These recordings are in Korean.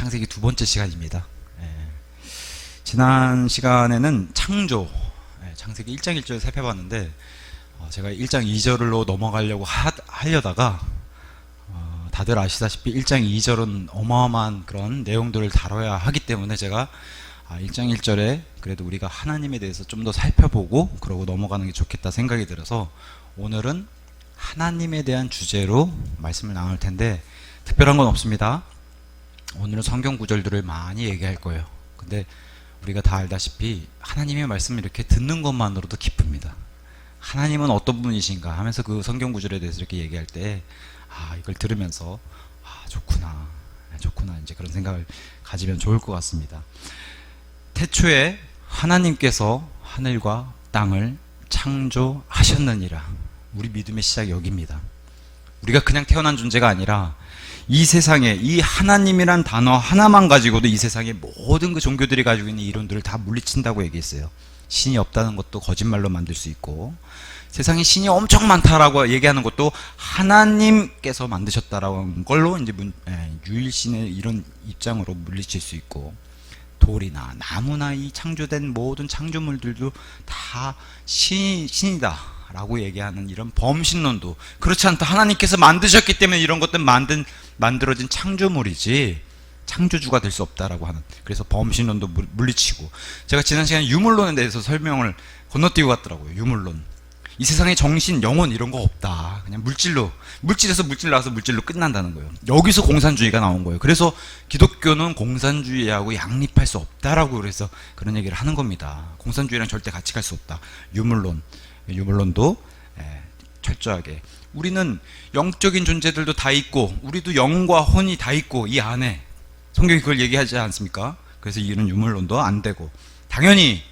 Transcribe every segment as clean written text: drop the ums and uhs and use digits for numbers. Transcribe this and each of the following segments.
창세기 두 번째 시간입니다. 지난 시간에는 창조, 창세기 1장 1절 살펴봤는데 제가 1장 2절로 넘어가려고 하려다가 다들 아시다시피 1장 2절은 어마어마한 그런 내용들을 다뤄야 하기 때문에 제가 1장 1절에 그래도 우리가 하나님에 대해서 좀 더 살펴보고 그러고 넘어가는 게 좋겠다 생각이 들어서 오늘은 하나님에 대한 주제로 말씀을 나눌 텐데 특별한 건 없습니다. 오늘은 성경 구절들을 많이 얘기할 거예요. 근데 우리가 다 알다시피 하나님의 말씀을 이렇게 듣는 것만으로도 기쁩니다. 하나님은 어떤 분이신가 하면서 그 성경 구절에 대해서 이렇게 얘기할 때 이걸 들으면서 좋구나 이제 그런 생각을 가지면 좋을 것 같습니다. 태초에 하나님께서 하늘과 땅을 창조하셨느니라. 우리 믿음의 시작이 여기입니다. 우리가 그냥 태어난 존재가 아니라 이 세상에 이 하나님이란 단어 하나만 가지고도 이 세상의 모든 그 종교들이 가지고 있는 이론들을 다 물리친다고 얘기했어요. 신이 없다는 것도 거짓말로 만들 수 있고 세상에 신이 엄청 많다라고 얘기하는 것도 하나님께서 만드셨다라는 걸로 이제 유일신의 이런 입장으로 물리칠 수 있고 돌이나 나무나 이 창조된 모든 창조물들도 다 신이다 라고 얘기하는 이런 범신론도 그렇지 않다. 하나님께서 만드셨기 때문에 이런 것들 만들어진 창조물이지 창조주가 될 수 없다라고 하는, 그래서 범신론도 물리치고, 제가 지난 시간에 유물론에 대해서 설명을 건너뛰고 갔더라고요. 유물론. 이 세상에 정신, 영혼 이런 거 없다. 그냥 물질에서 물질 나와서 물질로 끝난다는 거예요. 여기서 공산주의가 나온 거예요. 그래서 기독교는 공산주의하고 양립할 수 없다라고 그래서 그런 얘기를 하는 겁니다. 공산주의랑 절대 같이 갈 수 없다. 유물론도 철저하게 우리는 영적인 존재들도 다 있고 우리도 영과 혼이 다 있고 이 안에 성경이 그걸 얘기하지 않습니까? 그래서 이런 유물론도 안 되고, 당연히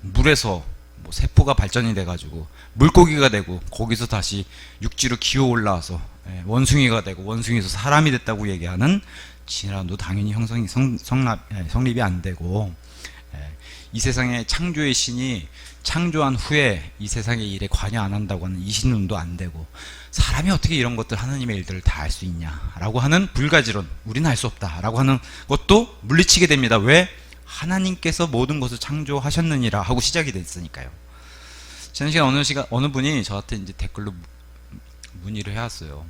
물에서 세포가 발전이 돼가지고 물고기가 되고 거기서 다시 육지로 기어 올라와서 원숭이가 되고 원숭이에서 사람이 됐다고 얘기하는 진화론도 당연히 성립이 안 되고, 이 세상의 창조의 신이 창조한 후에 이 세상의 일에 관여 안 한다고 하는 이신론도 안 되고, 사람이 어떻게 이런 것들 하나님의 일들을 다 할 수 있냐라고 하는 불가지론, 우리는 할 수 없다라고 하는 것도 물리치게 됩니다. 왜? 하나님께서 모든 것을 창조하셨느니라 하고 시작이 됐으니까요. 지난 시간 어느 분이 저한테 이제 댓글로 문의를 해왔어요.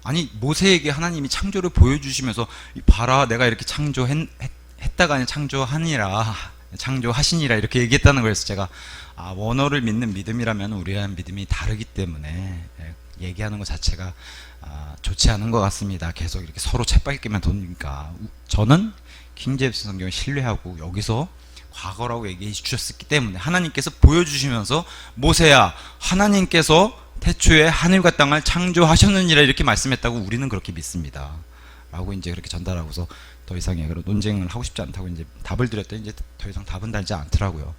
아니 모세에게 하나님이 창조를 보여주시면서 봐라 내가 이렇게 창조했다가 아니라 창조하시니라 이렇게 얘기했다는 거였어요. 제가 원어를 믿는 믿음이라면 우리랑 믿음이 다르기 때문에 얘기하는 것 자체가 좋지 않은 것 같습니다. 계속 이렇게 서로 채빨기만 도니까. 저는 킹제임스 성경을 신뢰하고 여기서 과거라고 얘기해 주셨기 때문에 하나님께서 보여주시면서 모세야 하나님께서 태초에 하늘과 땅을 창조하셨느니라 이렇게 말씀했다고 우리는 그렇게 믿습니다 라고 이제 그렇게 전달하고서 더 이상의 그런 논쟁을 하고 싶지 않다고 이제 답을 드렸더니 이제 더 이상 답은 달지 않더라고요.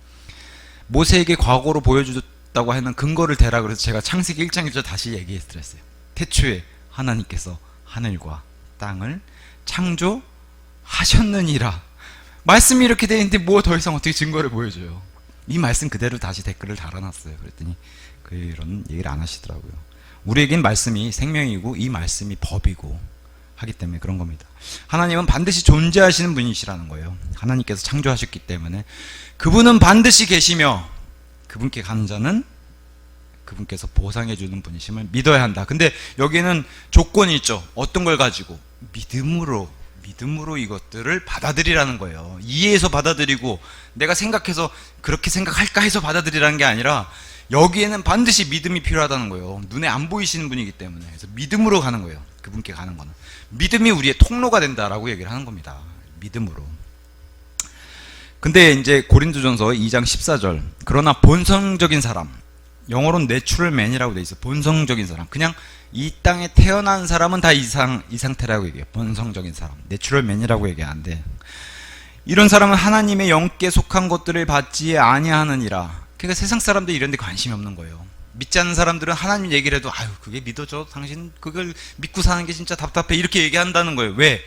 모세에게 과거로 보여주셨다고 하는 근거를 대라 그래서 제가 창세기 1장 1절 다시 얘기해 드렸어요. 태초에 하나님께서 하늘과 땅을 창조하셨느니라. 말씀이 이렇게 되어 있는데 뭐 더 이상 어떻게 증거를 보여줘요. 이 말씀 그대로 다시 댓글을 달아놨어요. 그랬더니 그런 얘기를 안 하시더라고요. 우리에겐 말씀이 생명이고 이 말씀이 법이고 하기 때문에 그런 겁니다. 하나님은 반드시 존재하시는 분이시라는 거예요. 하나님께서 창조하셨기 때문에 그분은 반드시 계시며 그분께 가는 자는 그분께서 보상해 주는 분이심을 믿어야 한다. 근데 여기에는 조건이 있죠. 어떤 걸 가지고? 믿음으로 이것들을 받아들이라는 거예요. 이해해서 받아들이고 내가 생각해서 그렇게 생각할까 해서 받아들이라는 게 아니라 여기에는 반드시 믿음이 필요하다는 거예요. 눈에 안 보이시는 분이기 때문에. 그래서 믿음으로 가는 거예요. 그분께 가는 거는. 믿음이 우리의 통로가 된다라고 얘기를 하는 겁니다. 믿음으로. 근데 이제 고린도전서 2장 14절. 그러나 본성적인 사람. 영어로는 내추럴 맨이라고 돼 있어요. 본성적인 사람. 그냥 이 땅에 태어난 사람은 다 이 상태라고 얘기해요. 본성적인 사람. 내추럴 맨이라고 얘기하는데 이런 사람은 하나님의 영께 속한 것들을 받지 아니하느니라. 그러니까 세상 사람들이 이런 데 관심이 없는 거예요. 믿지 않는 사람들은 하나님 얘기를 해도 그게 믿어져. 당신 그걸 믿고 사는 게 진짜 답답해. 이렇게 얘기한다는 거예요. 왜?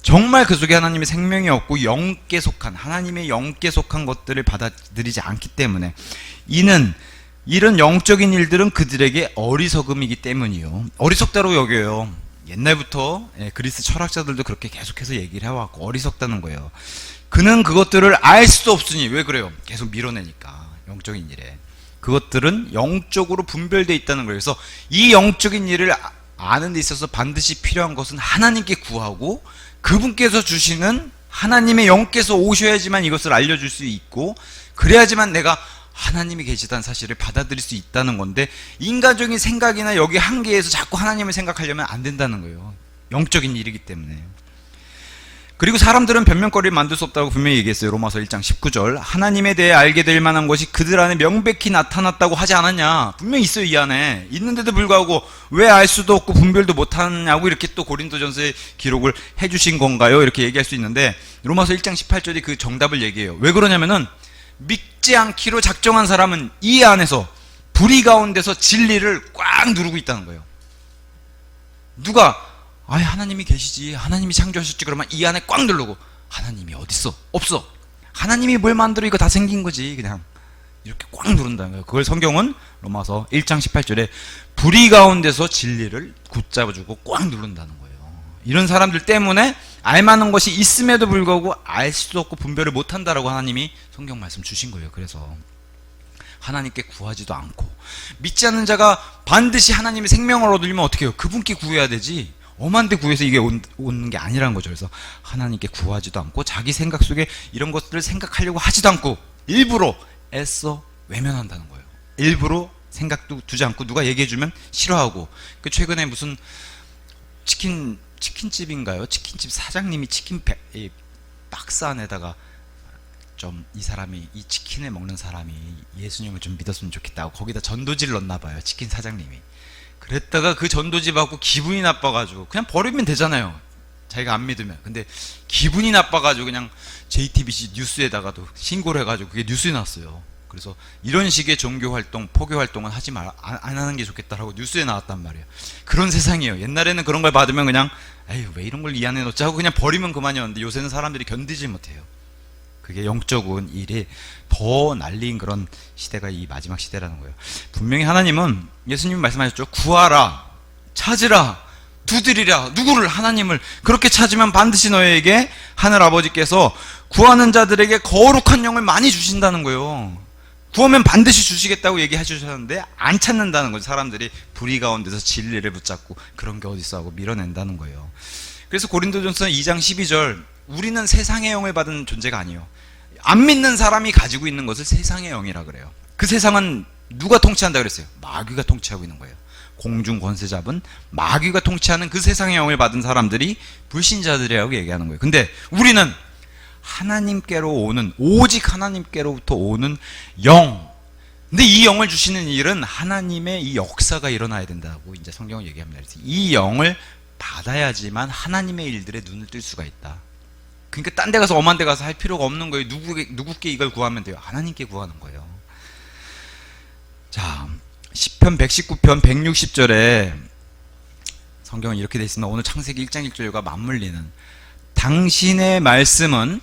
정말 그 속에 하나님의 생명이 없고 영께 속한, 하나님의 영께 속한 것들을 받아들이지 않기 때문에 이런 영적인 일들은 그들에게 어리석음이기 때문이요. 어리석다고 여겨요. 옛날부터 그리스 철학자들도 그렇게 계속해서 얘기를 해왔고 어리석다는 거예요. 그는 그것들을 알 수도 없으니. 왜 그래요? 계속 밀어내니까 영적인 일에. 그것들은 영적으로 분별되어 있다는 거예요. 그래서 이 영적인 일을 아는 데 있어서 반드시 필요한 것은 하나님께 구하고 그분께서 주시는 하나님의 영께서 오셔야지만 이것을 알려줄 수 있고, 그래야지만 내가 하나님이 계시다는 사실을 받아들일 수 있다는 건데, 인간적인 생각이나 여기 한계에서 자꾸 하나님을 생각하려면 안 된다는 거예요. 영적인 일이기 때문에. 그리고 사람들은 변명거리를 만들 수 없다고 분명히 얘기했어요. 로마서 1장 19절. 하나님에 대해 알게 될 만한 것이 그들 안에 명백히 나타났다고 하지 않았냐. 분명히 있어요. 이 안에 있는데도 불구하고 왜 알 수도 없고 분별도 못하느냐고 이렇게 또 고린도전서에 기록을 해주신 건가요? 이렇게 얘기할 수 있는데, 로마서 1장 18절이 그 정답을 얘기해요. 왜 그러냐면은 믿지 않기로 작정한 사람은 이 안에서 불의 가운데서 진리를 꽉 누르고 있다는 거예요. 누가 하나님이 계시지, 하나님이 창조하셨지 그러면 이 안에 꽉 누르고, 하나님이 어딨어? 없어. 하나님이 뭘 만들어 이거 다 생긴 거지, 그냥 이렇게 꽉 누른다는 거예요. 그걸 성경은 로마서 1장 18절에 불의 가운데서 진리를 붙잡아주고 꽉 누른다는 거예요. 이런 사람들 때문에 알만한 것이 있음에도 불구하고 알 수도 없고 분별을 못한다라고 하나님이 성경 말씀 주신 거예요. 그래서 하나님께 구하지도 않고, 믿지 않는 자가 반드시 하나님의 생명을 얻으려면 어떻게 해요? 그분께 구해야 되지, 엄한 데 구해서 이게 오는 게 아니라는 거죠. 그래서 하나님께 구하지도 않고 자기 생각 속에 이런 것들을 생각하려고 하지도 않고 일부러 애써 외면한다는 거예요. 일부러 생각도 두지 않고 누가 얘기해주면 싫어하고. 그 최근에 무슨 치킨집인가요? 치킨집 사장님이 이 박스 안에다가 좀 이 사람이, 이 치킨을 먹는 사람이 예수님을 좀 믿었으면 좋겠다고 거기다 전도지를 넣나 봐요. 치킨 사장님이. 그랬다가 그 전도지 받고 기분이 나빠가지고 그냥 버리면 되잖아요. 자기가 안 믿으면. 근데 기분이 나빠가지고 그냥 JTBC 뉴스에다가도 신고를 해가지고 그게 뉴스에 나왔어요. 그래서 이런 식의 종교활동, 포교활동은 하지 안 하는 게 좋겠다라고 뉴스에 나왔단 말이에요. 그런 세상이에요. 옛날에는 그런 걸 받으면 그냥 에휴 왜 이런 걸 이 안에 넣자 하고 그냥 버리면 그만이었는데, 요새는 사람들이 견디지 못해요. 그게 영적인 일이 더 날린 그런 시대가 이 마지막 시대라는 거예요. 분명히 하나님은, 예수님이 말씀하셨죠. 구하라, 찾으라, 두드리라. 누구를? 하나님을. 그렇게 찾으면 반드시 너에게 하늘 아버지께서 구하는 자들에게 거룩한 영을 많이 주신다는 거예요. 구하면 반드시 주시겠다고 얘기해 주셨는데 안 찾는다는 거죠. 사람들이 불의 가운데서 진리를 붙잡고 그런 게 어딨어 하고 밀어낸다는 거예요. 그래서 고린도전서 2장 12절, 우리는 세상의 영을 받은 존재가 아니에요. 안 믿는 사람이 가지고 있는 것을 세상의 영이라 그래요. 그 세상은 누가 통치한다 그랬어요? 마귀가 통치하고 있는 거예요. 공중 권세 잡은 마귀가 통치하는 그 세상의 영을 받은 사람들이 불신자들이라고 얘기하는 거예요. 근데 우리는 하나님께로 오는, 오직 하나님께로부터 오는 영. 근데 이 영을 주시는 일은 하나님의 이 역사가 일어나야 된다고 이제 성경은 얘기합니다. 그래서 이 영을 받아야지만 하나님의 일들에 눈을 뜰 수가 있다. 그러니까 딴 데 가서 엄한 데 가서 할 필요가 없는 거예요. 누구께 이걸 구하면 돼요? 하나님께 구하는 거예요. 자, 시편 119편 160절에 성경은 이렇게 되어 있습니다. 오늘 창세기 1장 1절과 맞물리는, 당신의 말씀은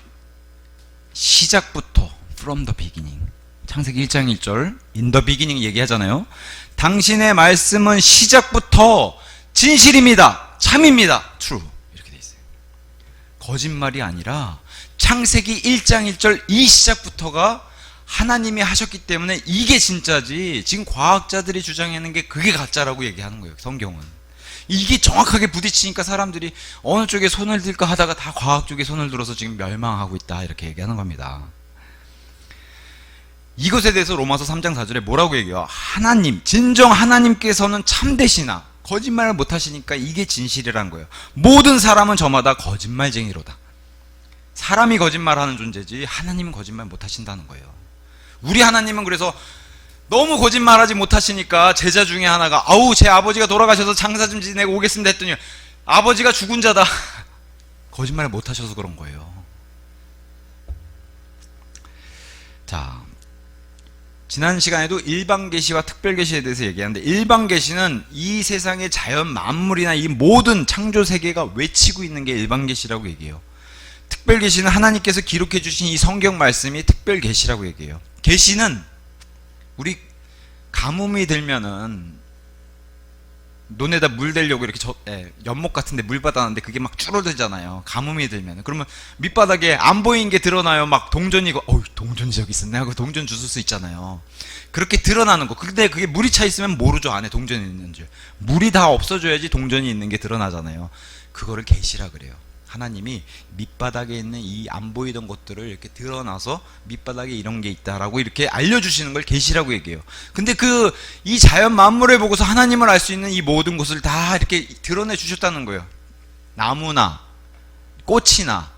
시작부터 from the beginning, 창세기 1장 1절 in the beginning 얘기하잖아요. 당신의 말씀은 시작부터 진실입니다, 참입니다, true, 이렇게 돼 있어요. 거짓말이 아니라 창세기 1장 1절 이 시작부터가 하나님이 하셨기 때문에 이게 진짜지, 지금 과학자들이 주장하는 게 그게 가짜라고 얘기하는 거예요. 성경은 이게 정확하게 부딪히니까 사람들이 어느 쪽에 손을 들까 하다가 다 과학 쪽에 손을 들어서 지금 멸망하고 있다, 이렇게 얘기하는 겁니다. 이것에 대해서 로마서 3장 4절에 뭐라고 얘기해요? 하나님, 진정 하나님께서는 참되시나 거짓말을 못하시니까 이게 진실이라는 거예요. 모든 사람은 저마다 거짓말쟁이로다. 사람이 거짓말하는 존재지 하나님은 거짓말 못하신다는 거예요. 우리 하나님은 그래서 너무 거짓말하지 못하시니까 제자 중에 하나가 아우 제 아버지가 돌아가셔서 장사 좀 지내고 오겠습니다 했더니 아버지가 죽은 자다. 거짓말을 못하셔서 그런 거예요. 자, 지난 시간에도 일반계시와 특별계시에 대해서 얘기하는데, 일반계시는 이 세상의 자연 만물이나 이 모든 창조세계가 외치고 있는 게 일반계시라고 얘기해요. 특별계시는 하나님께서 기록해 주신 이 성경 말씀이 특별계시라고 얘기해요. 계시는 우리 가뭄이 들면은 논에다 물 대려고 이렇게 연못 같은데 물 받았는데 그게 막 줄어들잖아요. 가뭄이 들면. 그러면 밑바닥에 안 보이는 게 드러나요. 막 동전이, 동전이 저기 있었네 하고 동전 주술 수 있잖아요. 그렇게 드러나는 거. 근데 그게 물이 차 있으면 모르죠. 안에 동전이 있는 줄. 물이 다 없어져야지 동전이 있는 게 드러나잖아요. 그거를 계시라 그래요. 하나님이 밑바닥에 있는 이 안 보이던 것들을 이렇게 드러나서 밑바닥에 이런 게 있다라고 이렇게 알려주시는 걸 계시라고 얘기해요. 근데 이 자연 만물을 보고서 하나님을 알 수 있는 이 모든 것을 다 이렇게 드러내 주셨다는 거예요. 나무나 꽃이나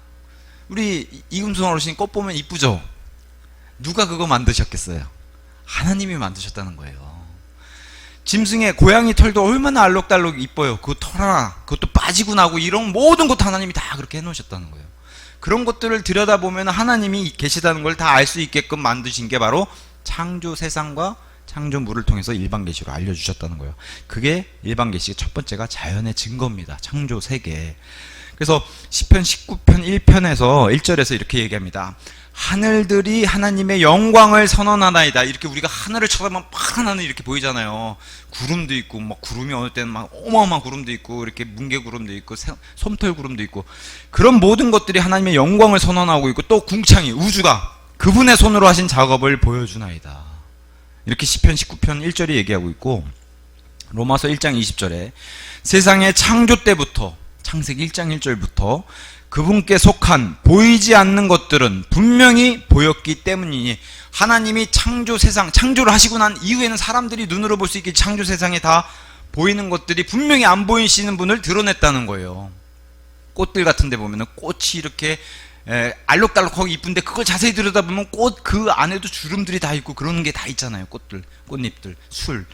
우리 이금순 어르신 꽃 보면 이쁘죠? 누가 그거 만드셨겠어요? 하나님이 만드셨다는 거예요. 짐승의 고양이 털도 얼마나 알록달록 이뻐요. 그 털 하나, 그것도 빠지고 나고 이런 모든 것 하나님이 다 그렇게 해놓으셨다는 거예요. 그런 것들을 들여다보면 하나님이 계시다는 걸 다 알 수 있게끔 만드신 게 바로 창조 세상과 창조물을 통해서 일반계시로 알려주셨다는 거예요. 그게 일반계시의 첫 번째가 자연의 증거입니다. 창조 세계. 그래서 시편 19편 1편에서 1절에서 이렇게 얘기합니다. 하늘들이 하나님의 영광을 선언하나이다. 이렇게 우리가 하늘을 쳐다보면 파란 하늘 이렇게 보이잖아요. 구름도 있고, 막 구름이 어느 때는 막 어마어마한 구름도 있고, 이렇게 뭉게구름도 있고, 솜털 구름도 있고, 그런 모든 것들이 하나님의 영광을 선언하고 있고, 또 궁창이, 우주가 그분의 손으로 하신 작업을 보여주나이다. 이렇게 시편 19편 1절이 얘기하고 있고, 로마서 1장 20절에 세상의 창조 때부터, 창세기 1장 1절부터 그분께 속한 보이지 않는 것들은 분명히 보였기 때문이니, 하나님이 창조 세상, 창조를 하시고 난 이후에는 사람들이 눈으로 볼 수 있게 창조 세상에 다 보이는 것들이 분명히 안 보이시는 분을 드러냈다는 거예요. 꽃들 같은 데 보면은 꽃이 이렇게 알록달록하고 이쁜데 그걸 자세히 들여다보면 꽃 그 안에도 주름들이 다 있고 그런 게 다 있잖아요. 꽃들, 꽃잎들, 술.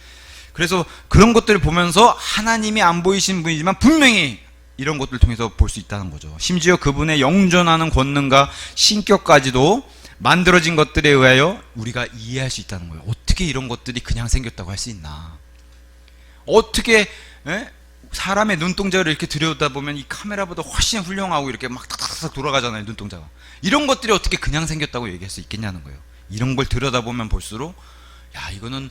그래서 그런 것들을 보면서 하나님이 안 보이신 분이지만 분명히 이런 것들을 통해서 볼 수 있다는 거죠. 심지어 그분의 영존하는 권능과 신격까지도 만들어진 것들에 의하여 우리가 이해할 수 있다는 거예요. 어떻게 이런 것들이 그냥 생겼다고 할 수 있나? 어떻게 사람의 눈동자를 이렇게 들여다보면 이 카메라보다 훨씬 훌륭하고 이렇게 막 탁탁탁 돌아가잖아요. 눈동자가. 이런 것들이 어떻게 그냥 생겼다고 얘기할 수 있겠냐는 거예요. 이런 걸 들여다보면 볼수록 야, 이거는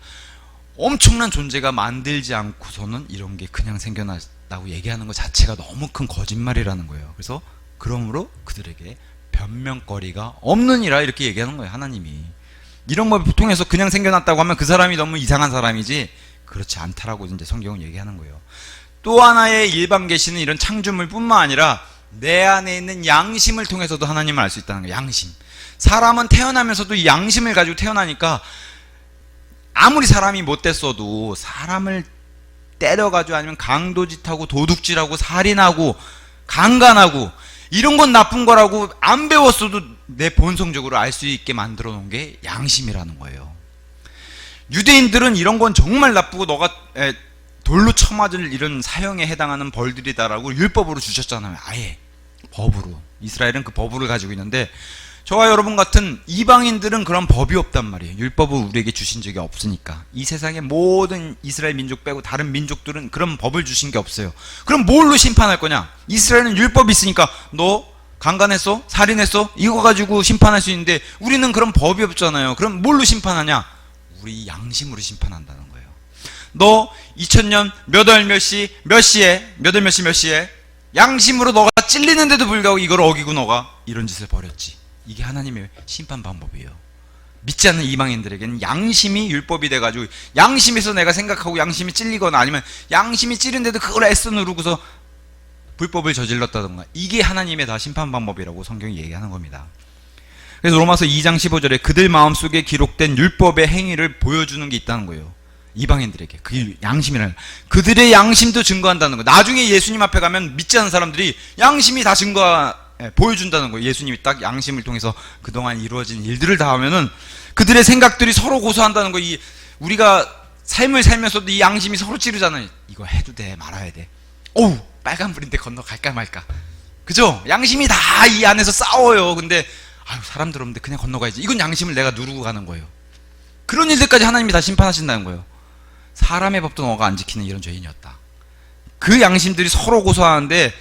엄청난 존재가 만들지 않고서는 이런 게 그냥 생겨났다고 얘기하는 것 자체가 너무 큰 거짓말이라는 거예요. 그래서 그러므로 그들에게 변명거리가 없느니라 이렇게 얘기하는 거예요. 하나님이. 이런 걸 통해서 그냥 생겨났다고 하면 그 사람이 너무 이상한 사람이지 그렇지 않다라고 이제 성경은 얘기하는 거예요. 또 하나의 일반 계시는 이런 창조물뿐만 아니라 내 안에 있는 양심을 통해서도 하나님을 알 수 있다는 거예요. 양심. 사람은 태어나면서도 이 양심을 가지고 태어나니까 아무리 사람이 못됐어도 사람을 때려가지고 아니면 강도짓하고 도둑질하고 살인하고 강간하고 이런 건 나쁜 거라고 안 배웠어도 내 본성적으로 알 수 있게 만들어 놓은 게 양심이라는 거예요. 유대인들은 이런 건 정말 나쁘고 너가 돌로 쳐맞을 이런 사형에 해당하는 벌들이다라고 율법으로 주셨잖아요. 아예 법으로. 이스라엘은 그 법을 가지고 있는데 저와 여러분 같은 이방인들은 그런 법이 없단 말이에요. 율법을 우리에게 주신 적이 없으니까. 이 세상의 모든 이스라엘 민족 빼고 다른 민족들은 그런 법을 주신 게 없어요. 그럼 뭘로 심판할 거냐? 이스라엘은 율법이 있으니까 너 강간했어? 살인했어? 이거 가지고 심판할 수 있는데 우리는 그런 법이 없잖아요. 그럼 뭘로 심판하냐? 우리 양심으로 심판한다는 거예요. 너 2000년 몇 월 몇 시 몇 시에 양심으로 너가 찔리는데도 불구하고 이걸 어기고 너가 이런 짓을 벌였지. 이게 하나님의 심판 방법이에요. 믿지 않는 이방인들에게는 양심이 율법이 돼가지고 양심에서 내가 생각하고 양심이 찔리거나 아니면 양심이 찌른데도 그걸 애써 누르고서 불법을 저질렀다던가 이게 하나님의 다 심판 방법이라고 성경이 얘기하는 겁니다. 그래서 로마서 2장 15절에 그들 마음속에 기록된 율법의 행위를 보여주는 게 있다는 거예요. 이방인들에게 그 양심이라는 그들의 양심도 증거한다는 거예요. 나중에 예수님 앞에 가면 믿지 않는 사람들이 양심이 다 보여준다는 거예요. 예수님이 딱 양심을 통해서 그동안 이루어진 일들을 다 하면은 그들의 생각들이 서로 고소한다는 거예요. 우리가 삶을 살면서도 이 양심이 서로 찌르잖아요. 이거 해도 돼 말아야 돼. 어우 빨간불인데 건너갈까 말까. 그죠? 양심이 다 이 안에서 싸워요. 근데 아유 사람들 없는데 그냥 건너가야지. 이건 양심을 내가 누르고 가는 거예요. 그런 일들까지 하나님이 다 심판하신다는 거예요. 사람의 법도 너가 안 지키는 이런 죄인이었다. 그 양심들이 서로 고소하는데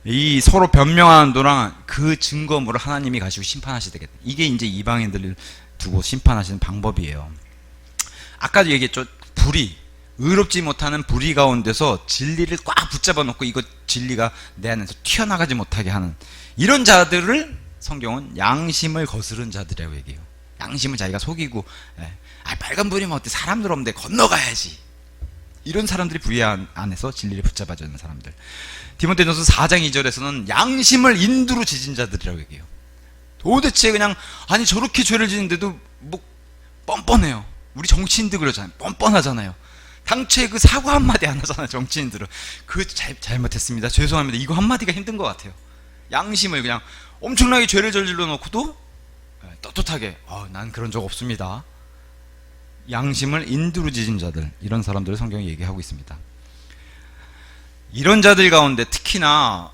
이 서로 변명하는 동안 그 증거물을 하나님이 가지고 심판하셔야 되겠다. 이게 이제 이방인들을 두고 심판하시는 방법이에요. 아까도 얘기했죠. 불이 의롭지 못하는 불의 가운데서 진리를 꽉 붙잡아 놓고 이거 진리가 내 안에서 튀어나가지 못하게 하는 이런 자들을 성경은 양심을 거스른 자들이라고 얘기해요. 양심을 자기가 속이고, 빨간불이면 어때? 사람들 없는데 건너가야지. 이런 사람들이 불의 안에서 진리를 붙잡아주는 사람들. 디모데전서 4장 2절에서는 양심을 인두로 지진 자들이라고 얘기해요. 도대체 그냥 아니 저렇게 죄를 지는데도 뭐 뻔뻔해요. 우리 정치인들 그러잖아요. 뻔뻔하잖아요. 당초에 그 사과 한마디 안 하잖아요. 정치인들은 그 잘못했습니다, 죄송합니다, 이거 한마디가 힘든 것 같아요. 양심을 그냥 엄청나게 죄를 저질러 놓고도 떳떳하게 난 그런 적 없습니다. 양심을 인두로 지진 자들, 이런 사람들을 성경이 얘기하고 있습니다. 이런 자들 가운데 특히나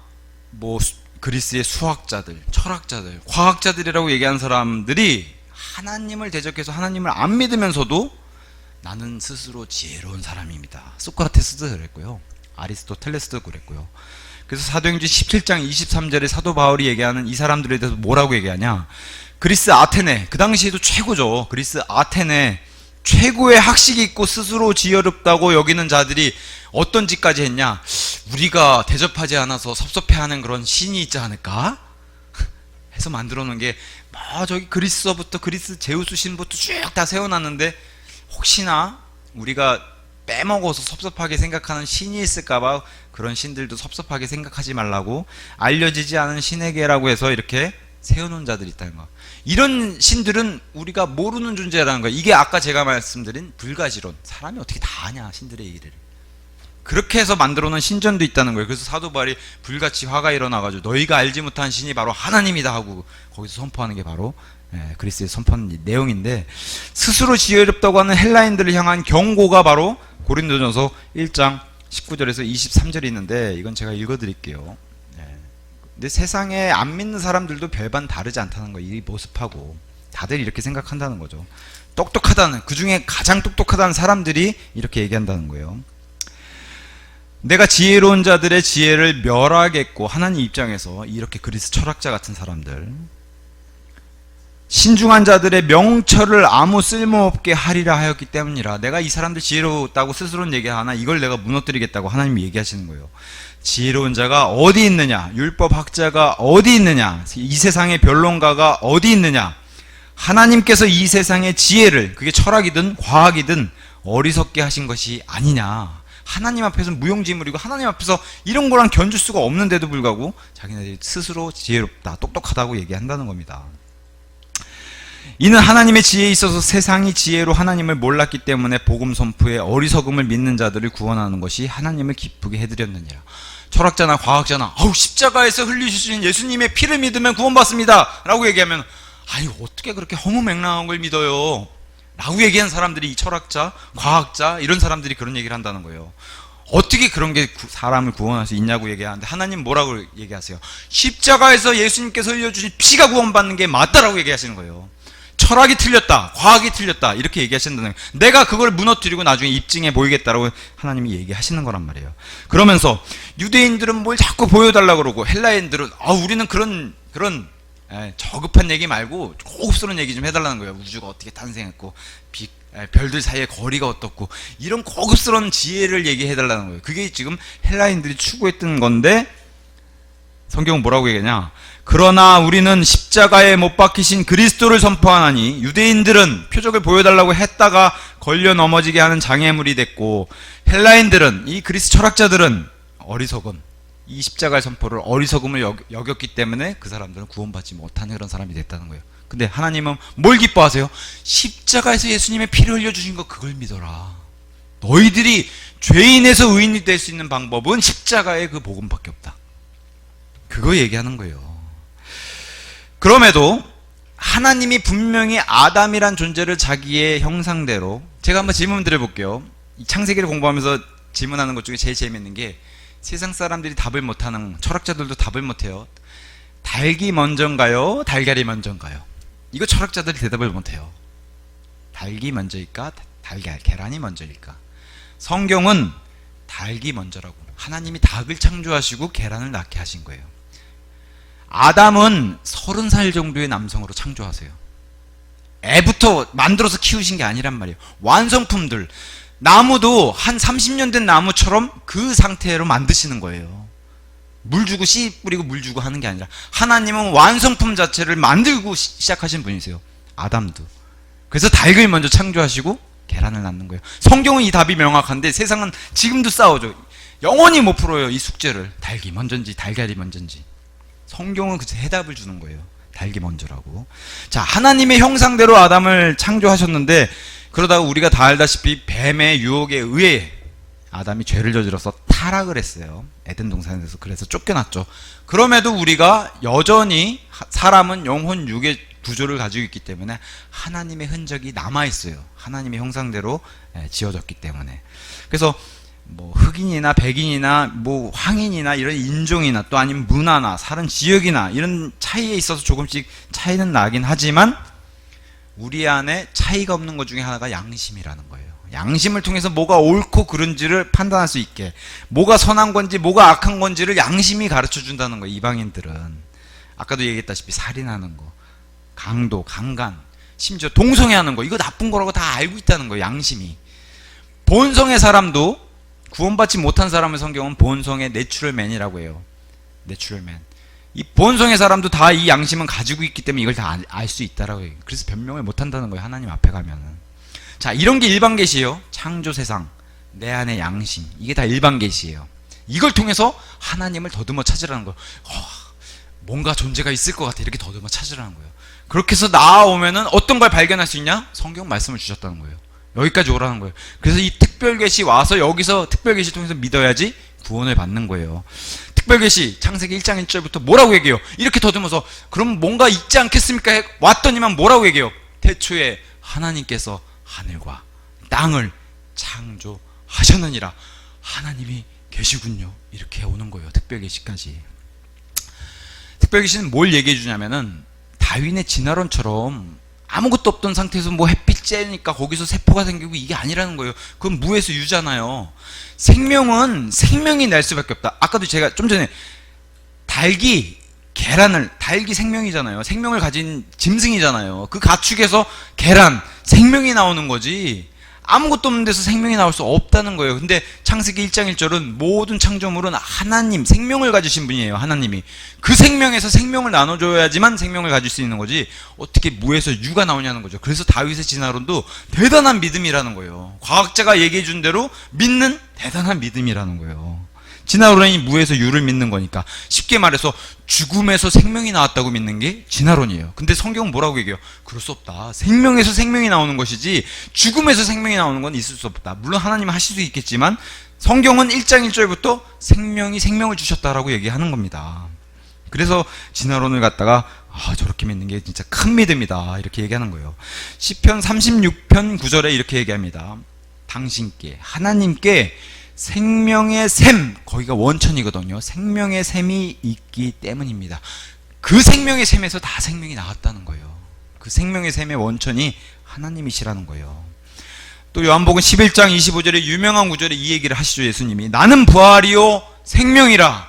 뭐 그리스의 수학자들, 철학자들, 과학자들이라고 얘기하는 사람들이 하나님을 대적해서 하나님을 안 믿으면서도 나는 스스로 지혜로운 사람입니다. 소크라테스도 그랬고요, 아리스토텔레스도 그랬고요. 그래서 사도행전 17장 23절에 사도 바울이 얘기하는 이 사람들에 대해서 뭐라고 얘기하냐, 그리스 아테네, 그 당시에도 최고죠. 그리스 아테네 최고의 학식이 있고 스스로 지혜롭다고 여기는 자들이 어떤 짓까지 했냐, 우리가 대접하지 않아서 섭섭해하는 그런 신이 있지 않을까 해서 만들어 놓은 게 저기 그리스서부터 그리스 제우스 신부터 쭉 다 세워놨는데 혹시나 우리가 빼먹어서 섭섭하게 생각하는 신이 있을까봐 그런 신들도 섭섭하게 생각하지 말라고 알려지지 않은 신에게라고 해서 이렇게 세워놓은 자들이 있다는 거. 이런 신들은 우리가 모르는 존재라는 거예요. 이게 아까 제가 말씀드린 불가지론, 사람이 어떻게 다 아냐 신들의 얘기를. 그렇게 해서 만들어놓은 신전도 있다는 거예요. 그래서 사도 바울이 불같이 화가 일어나가지고 너희가 알지 못한 신이 바로 하나님이다 하고 거기서 선포하는 게 바로 그리스의 선포하는 내용인데, 스스로 지혜롭다고 하는 헬라인들을 향한 경고가 바로 고린도전서 1장 19절에서 23절이 있는데, 이건 제가 읽어드릴게요. 근데 세상에 안 믿는 사람들도 별반 다르지 않다는 거예요. 이 모습하고 다들 이렇게 생각한다는 거죠. 똑똑하다는, 그 중에 가장 똑똑하다는 사람들이 이렇게 얘기한다는 거예요. 내가 지혜로운 자들의 지혜를 멸하겠고, 하나님 입장에서 이렇게 그리스 철학자 같은 사람들, 신중한 자들의 명철을 아무 쓸모없게 하리라 하였기 때문이라. 내가 이 사람들 지혜롭다고 스스로는 얘기하나 이걸 내가 무너뜨리겠다고 하나님이 얘기하시는 거예요. 지혜로운 자가 어디 있느냐, 율법학자가 어디 있느냐, 이 세상의 변론가가 어디 있느냐. 하나님께서 이 세상의 지혜를, 그게 철학이든 과학이든 어리석게 하신 것이 아니냐. 하나님 앞에서는 무용지물이고 하나님 앞에서 이런 거랑 견줄 수가 없는데도 불구하고 자기네들이 스스로 지혜롭다, 똑똑하다고 얘기한다는 겁니다. 이는 하나님의 지혜에 있어서 세상이 지혜로 하나님을 몰랐기 때문에 복음 선포에 어리석음을 믿는 자들을 구원하는 것이 하나님을 기쁘게 해드렸느니라. 철학자나 과학자나 십자가에서 흘리신 예수님의 피를 믿으면 구원받습니다 라고 얘기하면 아니 어떻게 그렇게 허무맹랑한 걸 믿어요 라고 얘기한 사람들이, 이 철학자, 과학자 이런 사람들이 그런 얘기를 한다는 거예요. 어떻게 그런 게 사람을 구원할 수 있냐고 얘기하는데, 하나님 뭐라고 얘기하세요? 십자가에서 예수님께서 흘려주신 피가 구원받는 게 맞다라고 얘기하시는 거예요. 철학이 틀렸다, 과학이 틀렸다 이렇게 얘기하신다는 거예요. 내가 그걸 무너뜨리고 나중에 입증해 보이겠다라고 하나님이 얘기하시는 거란 말이에요. 그러면서 유대인들은 뭘 자꾸 보여달라고 그러고 헬라인들은 우리는 그런 저급한 얘기 말고 고급스러운 얘기 좀 해달라는 거예요. 우주가 어떻게 탄생했고 별들 사이의 거리가 어떻고 이런 고급스러운 지혜를 얘기해달라는 거예요. 그게 지금 헬라인들이 추구했던 건데, 성경은 뭐라고 얘기하냐, 그러나 우리는 십자가에 못 박히신 그리스도를 선포하나니 유대인들은 표적을 보여달라고 했다가 걸려 넘어지게 하는 장애물이 됐고, 헬라인들은, 이 그리스 철학자들은 어리석음, 이 십자가의 선포를 어리석음을 여겼기 때문에 그 사람들은 구원받지 못하는 그런 사람이 됐다는 거예요. 근데 하나님은 뭘 기뻐하세요? 십자가에서 예수님의 피를 흘려주신 거 그걸 믿어라. 너희들이 죄인에서 의인이 될 수 있는 방법은 십자가의 그 복음밖에 없다. 그거 얘기하는 거예요. 그럼에도 하나님이 분명히 아담이란 존재를 자기의 형상대로, 제가 한번 질문 드려볼게요. 이 창세기를 공부하면서 질문하는 것 중에 제일 재밌는 게, 세상 사람들이 답을 못하는, 철학자들도 답을 못해요. 닭이 먼저인가요? 달걀이 먼저인가요? 이거 철학자들이 대답을 못해요. 닭이 먼저일까? 계란이 먼저일까? 성경은 닭이 먼저라고, 하나님이 닭을 창조하시고 계란을 낳게 하신 거예요. 아담은 30살 정도의 남성으로 창조하세요. 애부터 만들어서 키우신 게 아니란 말이에요. 완성품들, 나무도 한 30년 된 나무처럼 그 상태로 만드시는 거예요. 물 주고 씨 뿌리고 물 주고 하는 게 아니라 하나님은 완성품 자체를 만들고 시작하신 분이세요. 아담도. 그래서 닭을 먼저 창조하시고 계란을 낳는 거예요. 성경은 이 답이 명확한데 세상은 지금도 싸우죠. 영원히 못 풀어요, 이 숙제를. 닭이 먼저인지 달걀이 먼저인지. 성경은 그 해답을 주는 거예요. 닭이 먼저라고. 자, 하나님의 형상대로 아담을 창조하셨는데 그러다가 우리가 다 알다시피 뱀의 유혹에 의해 아담이 죄를 저질러서 타락을 했어요. 에덴 동산에서. 그래서 쫓겨났죠. 그럼에도 우리가 여전히 사람은 영혼 육의 구조를 가지고 있기 때문에 하나님의 흔적이 남아있어요. 하나님의 형상대로 지어졌기 때문에. 그래서 뭐 흑인이나 백인이나 뭐 황인이나 이런 인종이나 또 아니면 문화나 사는 지역이나 이런 차이에 있어서 조금씩 차이는 나긴 하지만 우리 안에 차이가 없는 것 중에 하나가 양심이라는 거예요. 양심을 통해서 뭐가 옳고 그른지를 판단할 수 있게, 뭐가 선한 건지 뭐가 악한 건지를 양심이 가르쳐 준다는 거예요. 이방인들은. 아까도 얘기했다시피 살인하는 거, 강도, 강간, 심지어 동성애하는 거, 이거 나쁜 거라고 다 알고 있다는 거예요. 양심이. 본성의 사람도, 구원받지 못한 사람을 성경은 본성의 내추럴맨이라고 해요. 내추럴맨. 이 본성의 사람도 다 이 양심은 가지고 있기 때문에 이걸 다 알 수 있다라고 해요. 그래서 변명을 못한다는 거예요. 하나님 앞에 가면은. 자, 이런 게 일반 계시예요. 창조 세상, 내 안의 양심, 이게 다 일반 계시예요. 이걸 통해서 하나님을 더듬어 찾으라는 거예요. 뭔가 존재가 있을 것 같아, 이렇게 더듬어 찾으라는 거예요. 그렇게 해서 나아오면은 어떤 걸 발견할 수 있냐? 성경 말씀을 주셨다는 거예요. 여기까지 오라는 거예요. 그래서 이 특별 계시 와서 여기서 특별 계시 통해서 믿어야지 구원을 받는 거예요. 특별 계시 창세기 1장 1절부터 뭐라고 얘기해요? 이렇게 더듬어서 그럼 뭔가 있지 않겠습니까? 왔더니만 뭐라고 얘기해요? 태초에 하나님께서 하늘과 땅을 창조하셨느니라. 하나님이 계시군요. 이렇게 오는 거예요. 특별 계시까지. 특별 계시는 뭘 얘기해 주냐면은 다윈의 진화론처럼 아무것도 없던 상태에서 뭐 햇빛 쬐니까 거기서 세포가 생기고 이게 아니라는 거예요. 그건 무에서 유잖아요. 생명은 생명이 날 수밖에 없다. 아까도 제가 좀 전에 닭이 생명이잖아요. 생명을 가진 짐승이잖아요. 그 가축에서 계란, 생명이 나오는 거지. 아무것도 없는 데서 생명이 나올 수 없다는 거예요. 근데 창세기 1장 1절은 모든 창조물은 하나님, 생명을 가지신 분이에요. 하나님이. 그 생명에서 생명을 나눠줘야지만 생명을 가질 수 있는 거지 어떻게 무에서 유가 나오냐는 거죠. 그래서 다윗의 진화론도 대단한 믿음이라는 거예요. 과학자가 얘기해 준 대로 믿는 대단한 믿음이라는 거예요. 진화론이 무에서 유를 믿는 거니까. 쉽게 말해서 죽음에서 생명이 나왔다고 믿는 게 진화론이에요. 근데 성경은 뭐라고 얘기해요? 그럴 수 없다. 생명에서 생명이 나오는 것이지 죽음에서 생명이 나오는 건 있을 수 없다. 물론 하나님은 하실 수 있겠지만 성경은 1장 1절부터 생명이 생명을 주셨다라고 얘기하는 겁니다. 그래서 진화론을 갖다가 저렇게 믿는 게 진짜 큰 믿음이다 이렇게 얘기하는 거예요. 시편 36편 9절에 이렇게 얘기합니다. 당신께, 하나님께 생명의 샘, 거기가 원천이거든요. 생명의 샘이 있기 때문입니다. 그 생명의 샘에서 다 생명이 나왔다는 거예요. 그 생명의 샘의 원천이 하나님이시라는 거예요. 또 요한복음 11장 25절에 유명한 구절에 이 얘기를 하시죠. 예수님이 나는 부활이요 생명이라.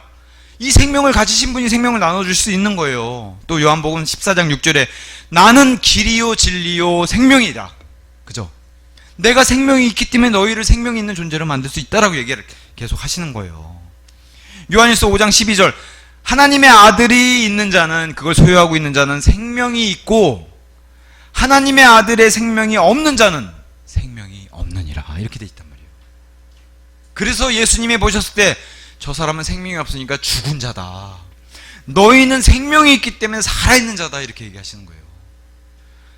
이 생명을 가지신 분이 생명을 나눠줄 수 있는 거예요. 또 요한복음 14장 6절에 나는 길이요 진리요 생명이라. 그죠? 내가 생명이 있기 때문에 너희를 생명이 있는 존재로 만들 수 있다라고 얘기를 계속 하시는 거예요. 요한일서 5장 12절 하나님의 아들이 있는 자는, 그걸 소유하고 있는 자는 생명이 있고 하나님의 아들의 생명이 없는 자는 생명이 없느니라. 이렇게 돼 있단 말이에요. 그래서 예수님이 보셨을 때 저 사람은 생명이 없으니까 죽은 자다. 너희는 생명이 있기 때문에 살아있는 자다. 이렇게 얘기하시는 거예요.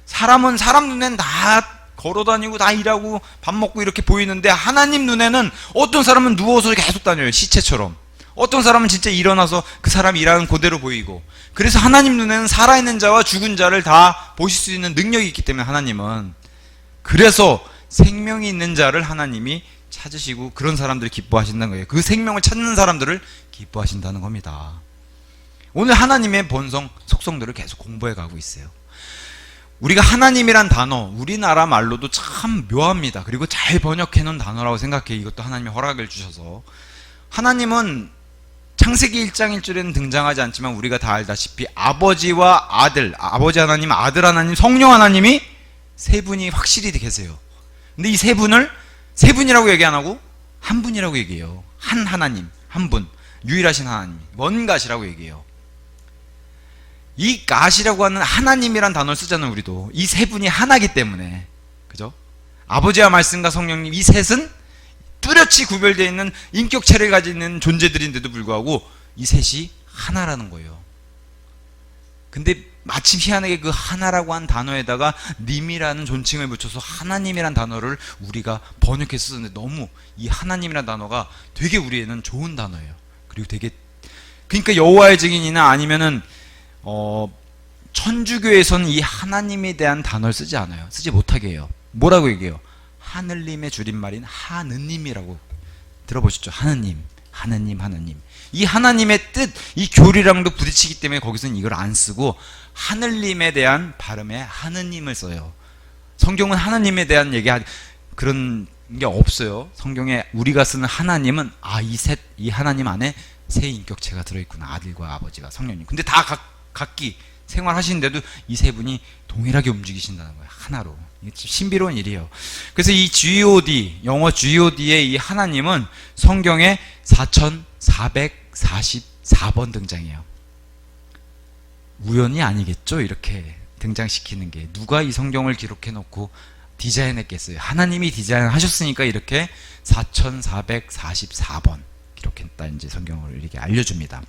사람은 사람 눈엔 다 걸어다니고 다 일하고 밥 먹고 이렇게 보이는데 하나님 눈에는 어떤 사람은 누워서 계속 다녀요. 시체처럼. 어떤 사람은 진짜 일어나서 그 사람이 일하는 그대로 보이고. 그래서 하나님 눈에는 살아있는 자와 죽은 자를 다 보실 수 있는 능력이 있기 때문에 하나님은. 그래서 생명이 있는 자를 하나님이 찾으시고 그런 사람들을 기뻐하신다는 거예요. 그 생명을 찾는 사람들을 기뻐하신다는 겁니다. 오늘 하나님의 본성, 속성들을 계속 공부해 가고 있어요. 우리가 하나님이란 단어, 우리나라 말로도 참 묘합니다. 그리고 잘 번역해 놓은 단어라고 생각해요. 이것도 하나님의 허락을 주셔서. 하나님은 창세기 1장 1절에는 등장하지 않지만 우리가 다 알다시피 아버지와 아들, 아버지 하나님, 아들 하나님, 성령 하나님이 세 분이 확실히 계세요. 근데 이 세 분을 세 분이라고 얘기 안 하고 한 분이라고 얘기해요. 한 하나님, 한 분, 유일하신 하나님, 원갓이라고 얘기해요. 이 갓이라고 하는 하나님이란 단어를 쓰잖아요. 우리도 이 세 분이 하나기 때문에, 그죠? 아버지와 말씀과 성령님, 이 셋은 뚜렷이 구별되어 있는 인격체를 가지는 존재들인데도 불구하고 이 셋이 하나라는 거예요. 근데 마침 희한하게 그 하나라고 한 단어에다가 님이라는 존칭을 붙여서 하나님이란 단어를 우리가 번역해서 쓰는데, 너무 이 하나님이란 단어가 되게 우리에는 좋은 단어예요. 그리고 되게, 그러니까 여호와의 증인이나 아니면은 천주교에서는 이 하나님에 대한 단어를 쓰지 않아요. 쓰지 못하게 해요. 뭐라고 얘기해요? 하늘님의 줄임말인 하느님이라고 들어보셨죠? 하느님, 하느님, 하느님. 이 하나님의 뜻, 이 교리랑도 부딪히기 때문에 거기서는 이걸 안 쓰고 하늘님에 대한 발음에 하느님을 써요. 성경은 하나님에 대한 그런 게 없어요. 성경에 우리가 쓰는 하나님은 이 하나님 안에 세 인격체가 들어있구나. 아들과 아버지가 성령님. 근데 다 각기 생활하시는데도 이 세 분이 동일하게 움직이신다는 거예요. 하나로. 이게 신비로운 일이에요. 그래서 이 GOD, 영어 GOD의 이 하나님은 성경에 4444번 등장해요. 우연이 아니겠죠? 이렇게 등장시키는 게. 누가 이 성경을 기록해 놓고 디자인했겠어요? 하나님이 디자인하셨으니까 이렇게 4444번 기록했다. 이제 성경을 이렇게 알려줍니다.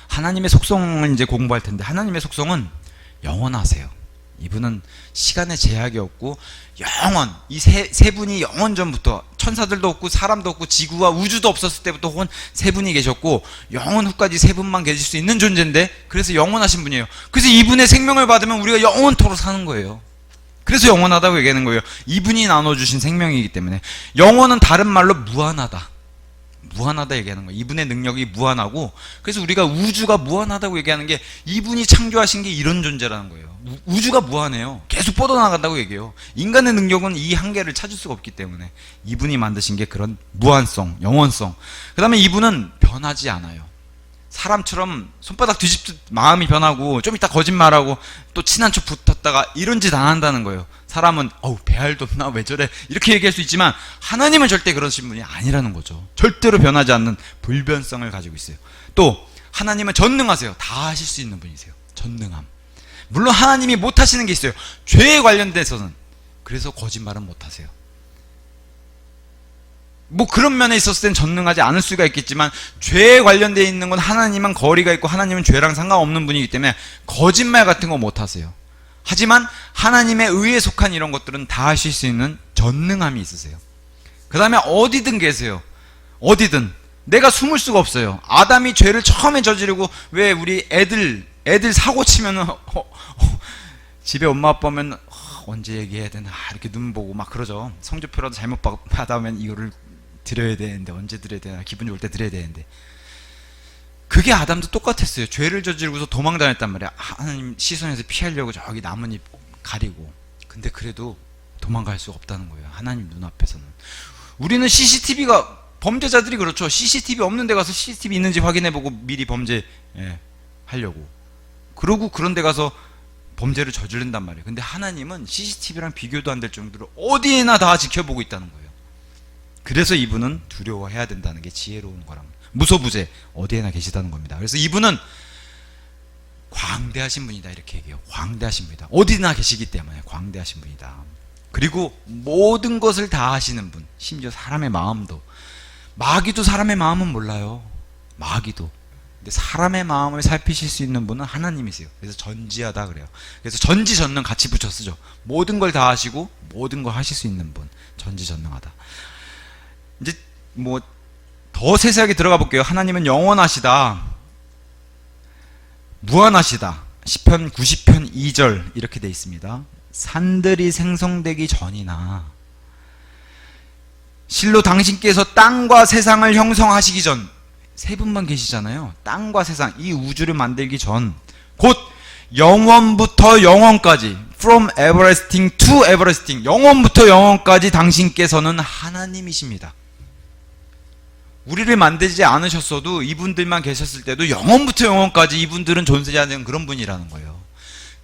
하나님의 속성을 이제 공부할 텐데, 하나님의 속성은 영원하세요. 이분은 시간에 제약이 없고 영원, 이 세 분이 영원 전부터, 천사들도 없고 사람도 없고 지구와 우주도 없었을 때부터 혹은 세 분이 계셨고 영원 후까지 세 분만 계실 수 있는 존재인데, 그래서 영원하신 분이에요. 그래서 이분의 생명을 받으면 우리가 영원토록 사는 거예요. 그래서 영원하다고 얘기하는 거예요. 이분이 나눠주신 생명이기 때문에. 영원은 다른 말로 무한하다, 무한하다 얘기하는 거예요. 이분의 능력이 무한하고, 그래서 우리가 우주가 무한하다고 얘기하는 게 이분이 창조하신 게 이런 존재라는 거예요. 우주가 무한해요. 계속 뻗어나간다고 얘기해요. 인간의 능력은 이 한계를 찾을 수가 없기 때문에 이분이 만드신 게 그런 무한성, 영원성. 그 다음에 이분은 변하지 않아요. 사람처럼 손바닥 뒤집듯 마음이 변하고 좀 이따 거짓말하고 또 친한 척 붙었다가 이런 짓 안 한다는 거예요. 사람은 배알 돋나 왜 저래 이렇게 얘기할 수 있지만 하나님은 절대 그러신 분이 아니라는 거죠. 절대로 변하지 않는 불변성을 가지고 있어요. 또 하나님은 전능하세요. 다 하실 수 있는 분이세요. 전능함. 물론 하나님이 못하시는 게 있어요. 죄에 관련돼서는. 그래서 거짓말은 못하세요. 뭐 그런 면에 있었을 땐 전능하지 않을 수가 있겠지만, 죄에 관련되어 있는 건 하나님은 거리가 있고 하나님은 죄랑 상관없는 분이기 때문에 거짓말 같은 거 못하세요. 하지만 하나님의 의에 속한 이런 것들은 다 하실 수 있는 전능함이 있으세요. 그 다음에 어디든 계세요. 어디든. 내가 숨을 수가 없어요. 아담이 죄를 처음에 저지르고, 왜 우리 애들 사고 치면은 집에 엄마 아빠 오면 언제 얘기해야 되나 이렇게 눈 보고 막 그러죠. 성적표라도 잘못 받아오면 이거를 드려야 되는데, 언제 드려야 되나, 기분 좋을 때 드려야 되는데. 그게 아담도 똑같았어요. 죄를 저지르고서 도망다녔단 말이야. 하나님 시선에서 피하려고 저기 나뭇잎 가리고. 근데 그래도 도망갈 수가 없다는 거예요. 하나님 눈앞에서는. 우리는 CCTV가, 범죄자들이 그렇죠. CCTV 없는 데 가서 CCTV 있는지 확인해보고 미리 범죄 하려고. 그러고 그런 데 가서 범죄를 저지른단 말이에요. 근데 하나님은 CCTV랑 비교도 안 될 정도로 어디에나 다 지켜보고 있다는 거예요. 그래서 이분은 두려워해야 된다는 게 지혜로운 거랍니다. 무소부재 어디에나 계시다는 겁니다. 그래서 이분은 광대하신 분이다 이렇게 얘기해요. 광대하신 분이다. 어디나 계시기 때문에 광대하신 분이다. 그리고 모든 것을 다 하시는 분. 심지어 사람의 마음도. 마귀도 사람의 마음은 몰라요. 마귀도. 근데 사람의 마음을 살피실 수 있는 분은 하나님이세요. 그래서 전지하다 그래요. 그래서 전지전능 같이 붙여 쓰죠. 모든 걸 다 하시고 모든 걸 하실 수 있는 분. 전지전능하다. 이제 뭐 더 세세하게 들어가 볼게요. 하나님은 영원하시다, 무한하시다. 시편 90편 2절 이렇게 돼 있습니다. 산들이 생성되기 전이나 실로 당신께서 땅과 세상을 형성하시기 전, 세 분만 계시잖아요. 땅과 세상, 이 우주를 만들기 전, 곧 영원부터 영원까지, from everlasting to everlasting, 영원부터 영원까지 당신께서는 하나님이십니다. 우리를 만들지 않으셨어도 이분들만 계셨을 때도 영원부터 영원까지 이분들은 존재하는 그런 분이라는 거예요.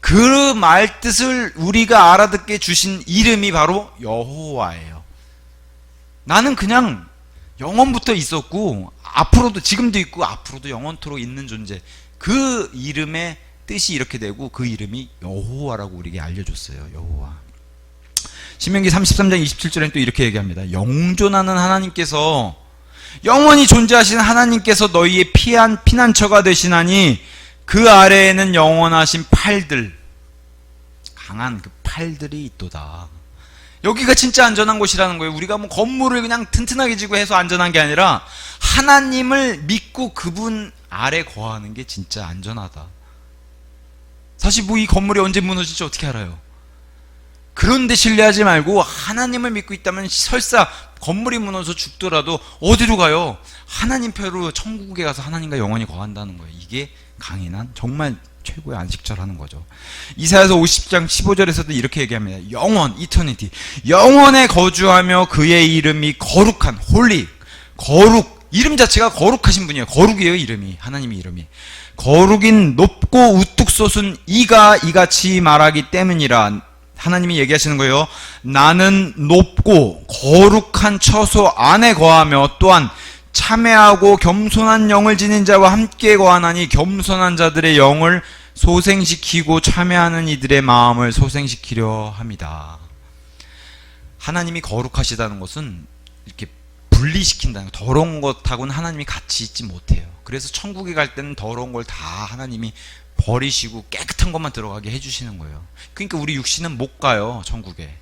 그 말 뜻을 우리가 알아듣게 주신 이름이 바로 여호와예요. 나는 그냥 영원부터 있었고 앞으로도 지금도 있고 앞으로도 영원토록 있는 존재. 그 이름의 뜻이 이렇게 되고 그 이름이 여호와라고 우리에게 알려줬어요. 여호와. 신명기 33장 27절에는 또 이렇게 얘기합니다. 영존하는 하나님께서, 영원히 존재하시는 하나님께서 너희의 피난처가 되시나니 그 아래에는 영원하신 팔들, 강한 그 팔들이 있도다. 여기가 진짜 안전한 곳이라는 거예요. 우리가 뭐 건물을 그냥 튼튼하게 지고 해서 안전한 게 아니라 하나님을 믿고 그분 아래 거하는 게 진짜 안전하다. 사실 뭐 이 건물이 언제 무너질지 어떻게 알아요? 그런데 신뢰하지 말고 하나님을 믿고 있다면 설사 건물이 무너져 죽더라도 어디로 가요? 하나님 표로 천국에 가서 하나님과 영원히 거한다는 거예요. 이게 강인한 정말 최고의 안식처를 하는 거죠. 이사야서 50장 15절에서도 이렇게 얘기합니다. 영원, 이터니티. 영원에 거주하며 그의 이름이 거룩한, 홀리, 거룩. 이름 자체가 거룩하신 분이에요. 거룩이에요, 이름이. 하나님의 이름이. 거룩인 높고 우뚝 솟은 이가 이같이 말하기 때문이라. 하나님이 얘기하시는 거예요. 나는 높고 거룩한 처소 안에 거하며 또한 참회하고 겸손한 영을 지닌 자와 함께 거하나니 겸손한 자들의 영을 소생시키고 참회하는 이들의 마음을 소생시키려 합니다. 하나님이 거룩하시다는 것은 이렇게 분리시킨다는 거예요. 더러운 것하고는 하나님이 같이 있지 못해요. 그래서 천국에 갈 때는 더러운 걸 다 하나님이 버리시고 깨끗한 것만 들어가게 해주시는 거예요. 그러니까 우리 육신은 못 가요, 천국에.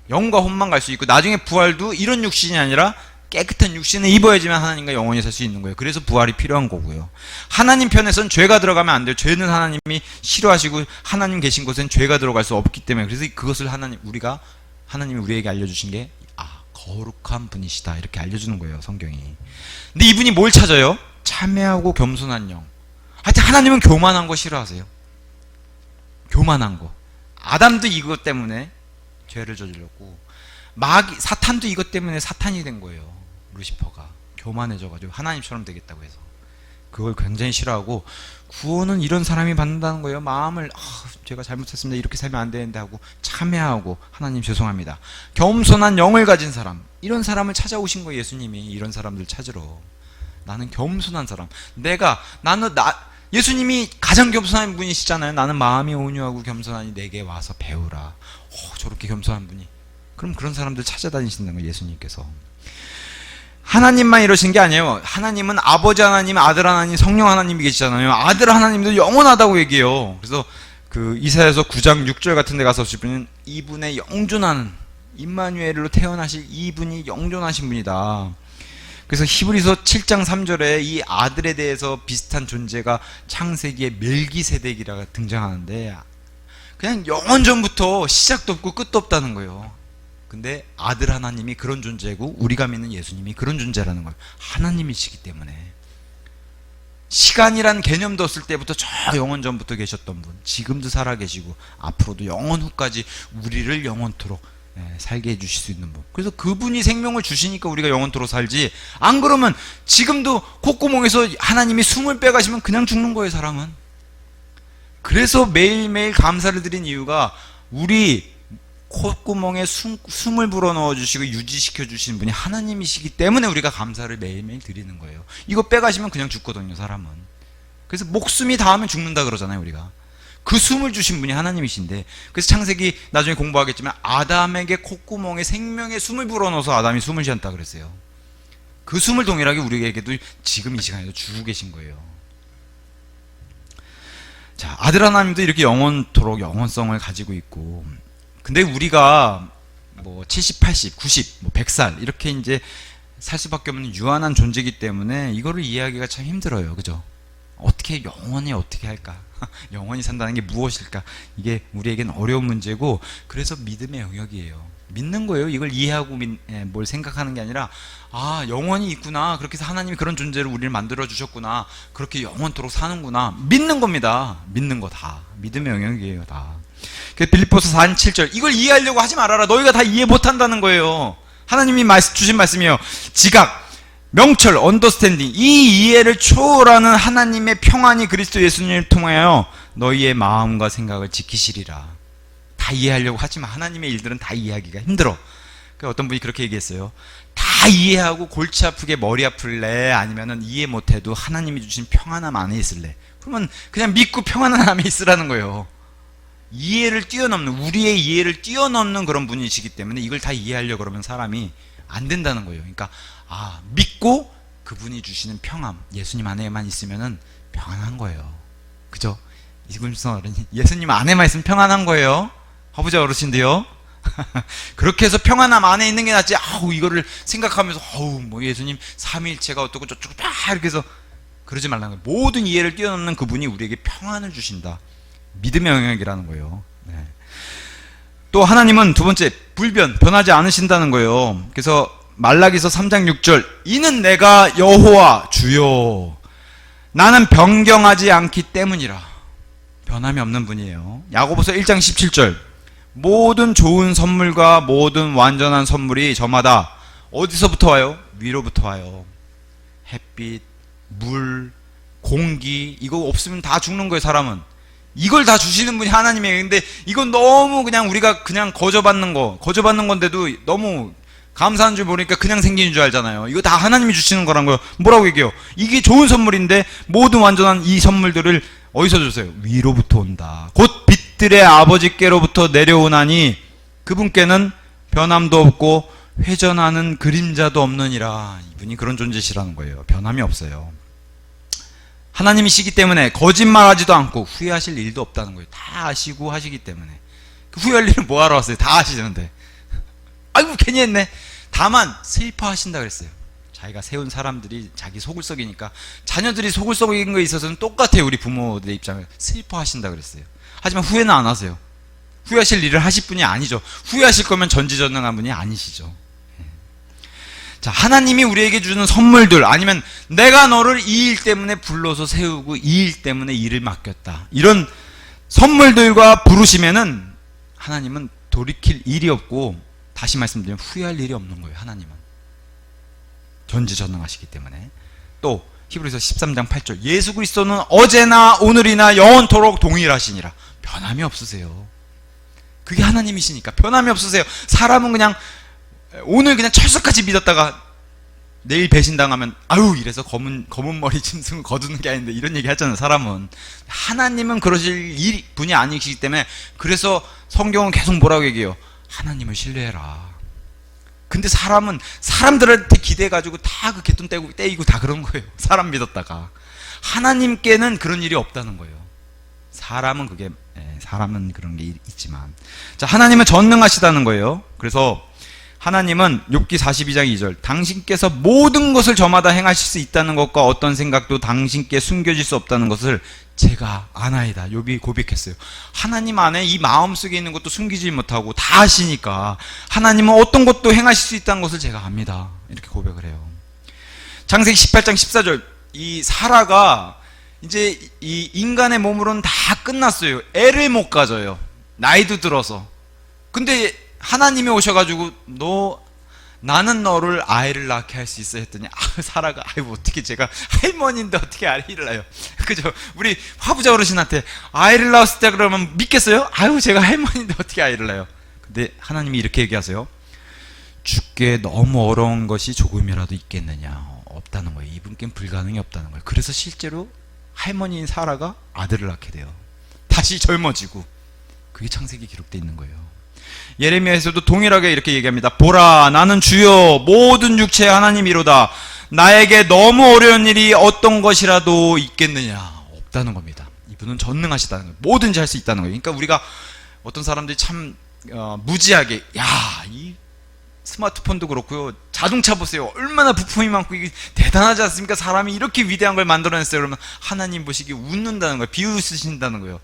영과 혼만 갈 수 있고 나중에 부활도 이런 육신이 아니라 깨끗한 육신을 입어야지만 하나님과 영원히 살 수 있는 거예요. 그래서 부활이 필요한 거고요. 하나님 편에서는 죄가 들어가면 안 돼요. 죄는 하나님이 싫어하시고 하나님 계신 곳엔 죄가 들어갈 수 없기 때문에. 그래서 그것을 하나님이 우리에게 알려주신 게 거룩한 분이시다 이렇게 알려주는 거예요, 성경이. 근데 이분이 뭘 찾아요? 참회하고 겸손한 영. 하여튼 하나님은 교만한 거 싫어하세요. 교만한 거. 아담도 이것 때문에 죄를 저질렀고 사탄도 이것 때문에 사탄이 된 거예요. 루시퍼가 교만해져가지고 하나님처럼 되겠다고 해서 그걸 굉장히 싫어하고 구원은 이런 사람이 받는다는 거예요. 마음을 제가 잘못했습니다. 이렇게 살면 안 되는데 하고 참회하고 하나님 죄송합니다. 겸손한 영을 가진 사람, 이런 사람을 찾아오신 거예요. 예수님이 이런 사람들 찾으러. 나는 겸손한 사람. 예수님이 가장 겸손한 분이시잖아요. 나는 마음이 온유하고 겸손하니 내게 와서 배우라. 저렇게 겸손한 분이. 그럼 그런 사람들 찾아다니신다는 거예요, 예수님께서. 하나님만 이러신 게 아니에요. 하나님은 아버지 하나님, 아들 하나님, 성령 하나님이 계시잖아요. 아들 하나님도 영원하다고 얘기해요. 그래서 그 이사야서 9장 6절 같은 데 가서 보시면 이분의 영존하는, 임마누엘로 태어나실 이분이 영존하신 분이다. 그래서 히브리서 7장 3절에 이 아들에 대해서 비슷한 존재가 창세기의 멜기세덱이라고 등장하는데 그냥 영원 전부터 시작도 없고 끝도 없다는 거예요. 근데 아들 하나님이 그런 존재고 우리가 믿는 예수님이 그런 존재라는 거예요. 하나님이시기 때문에. 시간이란 개념도 없을 때부터 저 영원 전부터 계셨던 분, 지금도 살아계시고 앞으로도 영원 후까지 우리를 영원토록 살게 해주실 수 있는 분. 그래서 그분이 생명을 주시니까 우리가 영원토록 살지, 안 그러면 지금도 콧구멍에서 하나님이 숨을 빼가시면 그냥 죽는 거예요, 사람은. 그래서 매일매일 감사를 드린 이유가 우리 콧구멍에 숨을 불어넣어 주시고 유지시켜 주시는 분이 하나님이시기 때문에 우리가 감사를 매일매일 드리는 거예요. 이거 빼가시면 그냥 죽거든요, 사람은. 그래서 목숨이 닿으면 죽는다 그러잖아요, 우리가. 그 숨을 주신 분이 하나님이신데, 그래서 창세기 나중에 공부하겠지만 아담에게 콧구멍에 생명의 숨을 불어넣어서 아담이 숨을 쉬었다 그랬어요. 그 숨을 동일하게 우리에게도 지금 이 시간에도 주고 계신 거예요. 자, 아들 하나님도 이렇게 영원토록 영원성을 가지고 있고, 근데 우리가 뭐 70, 80, 90, 뭐 100살 이렇게 이제 살 수밖에 없는 유한한 존재이기 때문에 이거를 이해하기가 참 힘들어요. 그죠? 어떻게 영원히 어떻게 할까? 영원히 산다는 게 무엇일까? 이게 우리에겐 어려운 문제고, 그래서 믿음의 영역이에요. 믿는 거예요. 이걸 이해하고 뭘 생각하는 게 아니라 영원히 있구나. 그렇게 해서 하나님이 그런 존재로 우리를 만들어 주셨구나. 그렇게 영원토록 사는구나. 믿는 겁니다. 믿는 거 다. 믿음의 영역이에요, 다. 빌립보서 4장 7절, 이걸 이해하려고 하지 말아라. 너희가 다 이해 못한다는 거예요. 하나님이 주신 말씀이에요. 지각, 명철, 언더스탠딩, 이 이해를 초월하는 하나님의 평안이 그리스도 예수님을 통하여 너희의 마음과 생각을 지키시리라. 다 이해하려고 하지만 하나님의 일들은 다 이해하기가 힘들어. 그러니까 어떤 분이 그렇게 얘기했어요. 다 다 이해하고 골치 아프게 머리 아플래? 아니면은 이해 못해도 하나님이 주신 평안함 안에 있을래? 그러면 그냥 믿고 평안한 안에 있으라는 거예요. 이해를 뛰어넘는, 우리의 이해를 뛰어넘는 그런 분이시기 때문에 이걸 다 이해하려고 그러면 사람이 안 된다는 거예요. 그러니까 믿고 그분이 주시는 평안, 예수님 안에만 있으면은 평안한 거예요. 그죠? 이금순 어른이 예수님 안에만 있으면 평안한 거예요. 화부자 어르신데요. 그렇게 해서 평안함 안에 있는 게 낫지. 이거를 생각하면서 뭐 예수님 삼위일체가 어떻고 저쩌고 다 이렇게 해서 그러지 말라는 거예요. 모든 이해를 뛰어넘는 그분이 우리에게 평안을 주신다. 믿음의 영역이라는 거예요. 네. 또 하나님은 두 번째, 변하지 않으신다는 거예요. 그래서 말라기서 3장 6절, 이는 내가 여호와 주요 나는 변경하지 않기 때문이라. 변함이 없는 분이에요. 야고보서 1장 17절, 모든 좋은 선물과 모든 완전한 선물이 저마다 어디서부터 와요? 위로부터 와요. 햇빛, 물, 공기, 이거 없으면 다 죽는 거예요. 사람은 이걸 다 주시는 분이 하나님이에요. 근데 이건 너무 그냥 우리가 그냥 거저받는 건데도 너무 감사한 줄 모르니까 그냥 생기는 줄 알잖아요. 이거 다 하나님이 주시는 거란 거예요. 뭐라고 얘기해요? 이게 좋은 선물인데 모든 완전한 이 선물들을 어디서 주세요? 위로부터 온다. 곧 빛들의 아버지께로부터 내려오나니 그분께는 변함도 없고 회전하는 그림자도 없느니라. 이분이 그런 존재시라는 거예요. 변함이 없어요. 하나님이시기 때문에 거짓말하지도 않고 후회하실 일도 없다는 거예요. 다 아시고 하시기 때문에. 그 후회할 일은 뭐하러 왔어요? 다 아시는데. 아이고 괜히 했네. 다만 슬퍼하신다 그랬어요. 자기가 세운 사람들이 자기 속을 썩이니까 자녀들이 속을 썩인 거에 있어서는 똑같아요. 우리 부모들의 입장을 슬퍼하신다 그랬어요. 하지만 후회는 안 하세요. 후회하실 일을 하실 분이 아니죠. 후회하실 거면 전지전능한 분이 아니시죠. 자, 하나님이 우리에게 주는 선물들, 아니면 내가 너를 이 일 때문에 불러서 세우고 이 일 때문에 일을 맡겼다, 이런 선물들과 부르시면은 하나님은 돌이킬 일이 없고, 다시 말씀드리면 후회할 일이 없는 거예요. 하나님은 전지전능하시기 때문에. 또 히브리서 13장 8절, 예수 그리스도는 어제나 오늘이나 영원토록 동일하시니라. 변함이 없으세요. 그게 하나님이시니까 변함이 없으세요. 사람은 그냥 오늘 그냥 철석같이 믿었다가 내일 배신당하면 이래서 검은 머리 짐승을 거두는 게 아닌데, 이런 얘기 하잖아요. 사람은. 하나님은 그러실 분이 아니시기 때문에, 그래서 성경은 계속 뭐라고 얘기해요? 하나님을 신뢰해라. 근데 사람은 사람들한테 기대가지고 다 그 개돈 떼이고 다 그런 거예요. 사람 믿었다가. 하나님께는 그런 일이 없다는 거예요. 사람은 그런 게 있지만, 자, 하나님은 전능하시다는 거예요. 그래서 하나님은 욥기 42장 2절, 당신께서 모든 것을 저마다 행하실 수 있다는 것과 어떤 생각도 당신께 숨겨질 수 없다는 것을 제가 아나이다. 욥이 고백했어요. 하나님 안에 이 마음속에 있는 것도 숨기지 못하고 다 아시니까 하나님은 어떤 것도 행하실 수 있다는 것을 제가 압니다. 이렇게 고백을 해요. 창세기 18장 14절, 이 사라가 이제 이 인간의 몸으로는 다 끝났어요. 애를 못 가져요. 나이도 들어서. 근데 하나님이 오셔가지고 나는 너를 아이를 낳게 할 수 있어 했더니 사라가 어떻게 제가 할머니인데 어떻게 아이를 낳아요? 그죠? 우리 화부자 어르신한테 아이를 낳았을 때 그러면 믿겠어요? 제가 할머니인데 어떻게 아이를 낳아요? 근데 하나님이 이렇게 얘기하세요. 죽게 너무 어려운 것이 조금이라도 있겠느냐? 없다는 거예요. 이분께는 불가능이 없다는 거예요. 그래서 실제로 할머니인 사라가 아들을 낳게 돼요. 다시 젊어지고. 그게 창세기 기록되어 있는 거예요. 예레미야에서도 동일하게 이렇게 얘기합니다. 보라, 나는 주여 모든 육체의 하나님이로다. 나에게 너무 어려운 일이 어떤 것이라도 있겠느냐? 없다는 겁니다. 이분은 전능하시다는 거예요. 뭐든지 할 수 있다는 거예요. 그러니까 우리가 어떤 사람들이 참 무지하게, 이 스마트폰도 그렇고요, 자동차 보세요. 얼마나 부품이 많고 이게 대단하지 않습니까? 사람이 이렇게 위대한 걸 만들어냈어요. 그러면 하나님 보시기에 웃는다는 거예요. 비웃으신다는 거예요.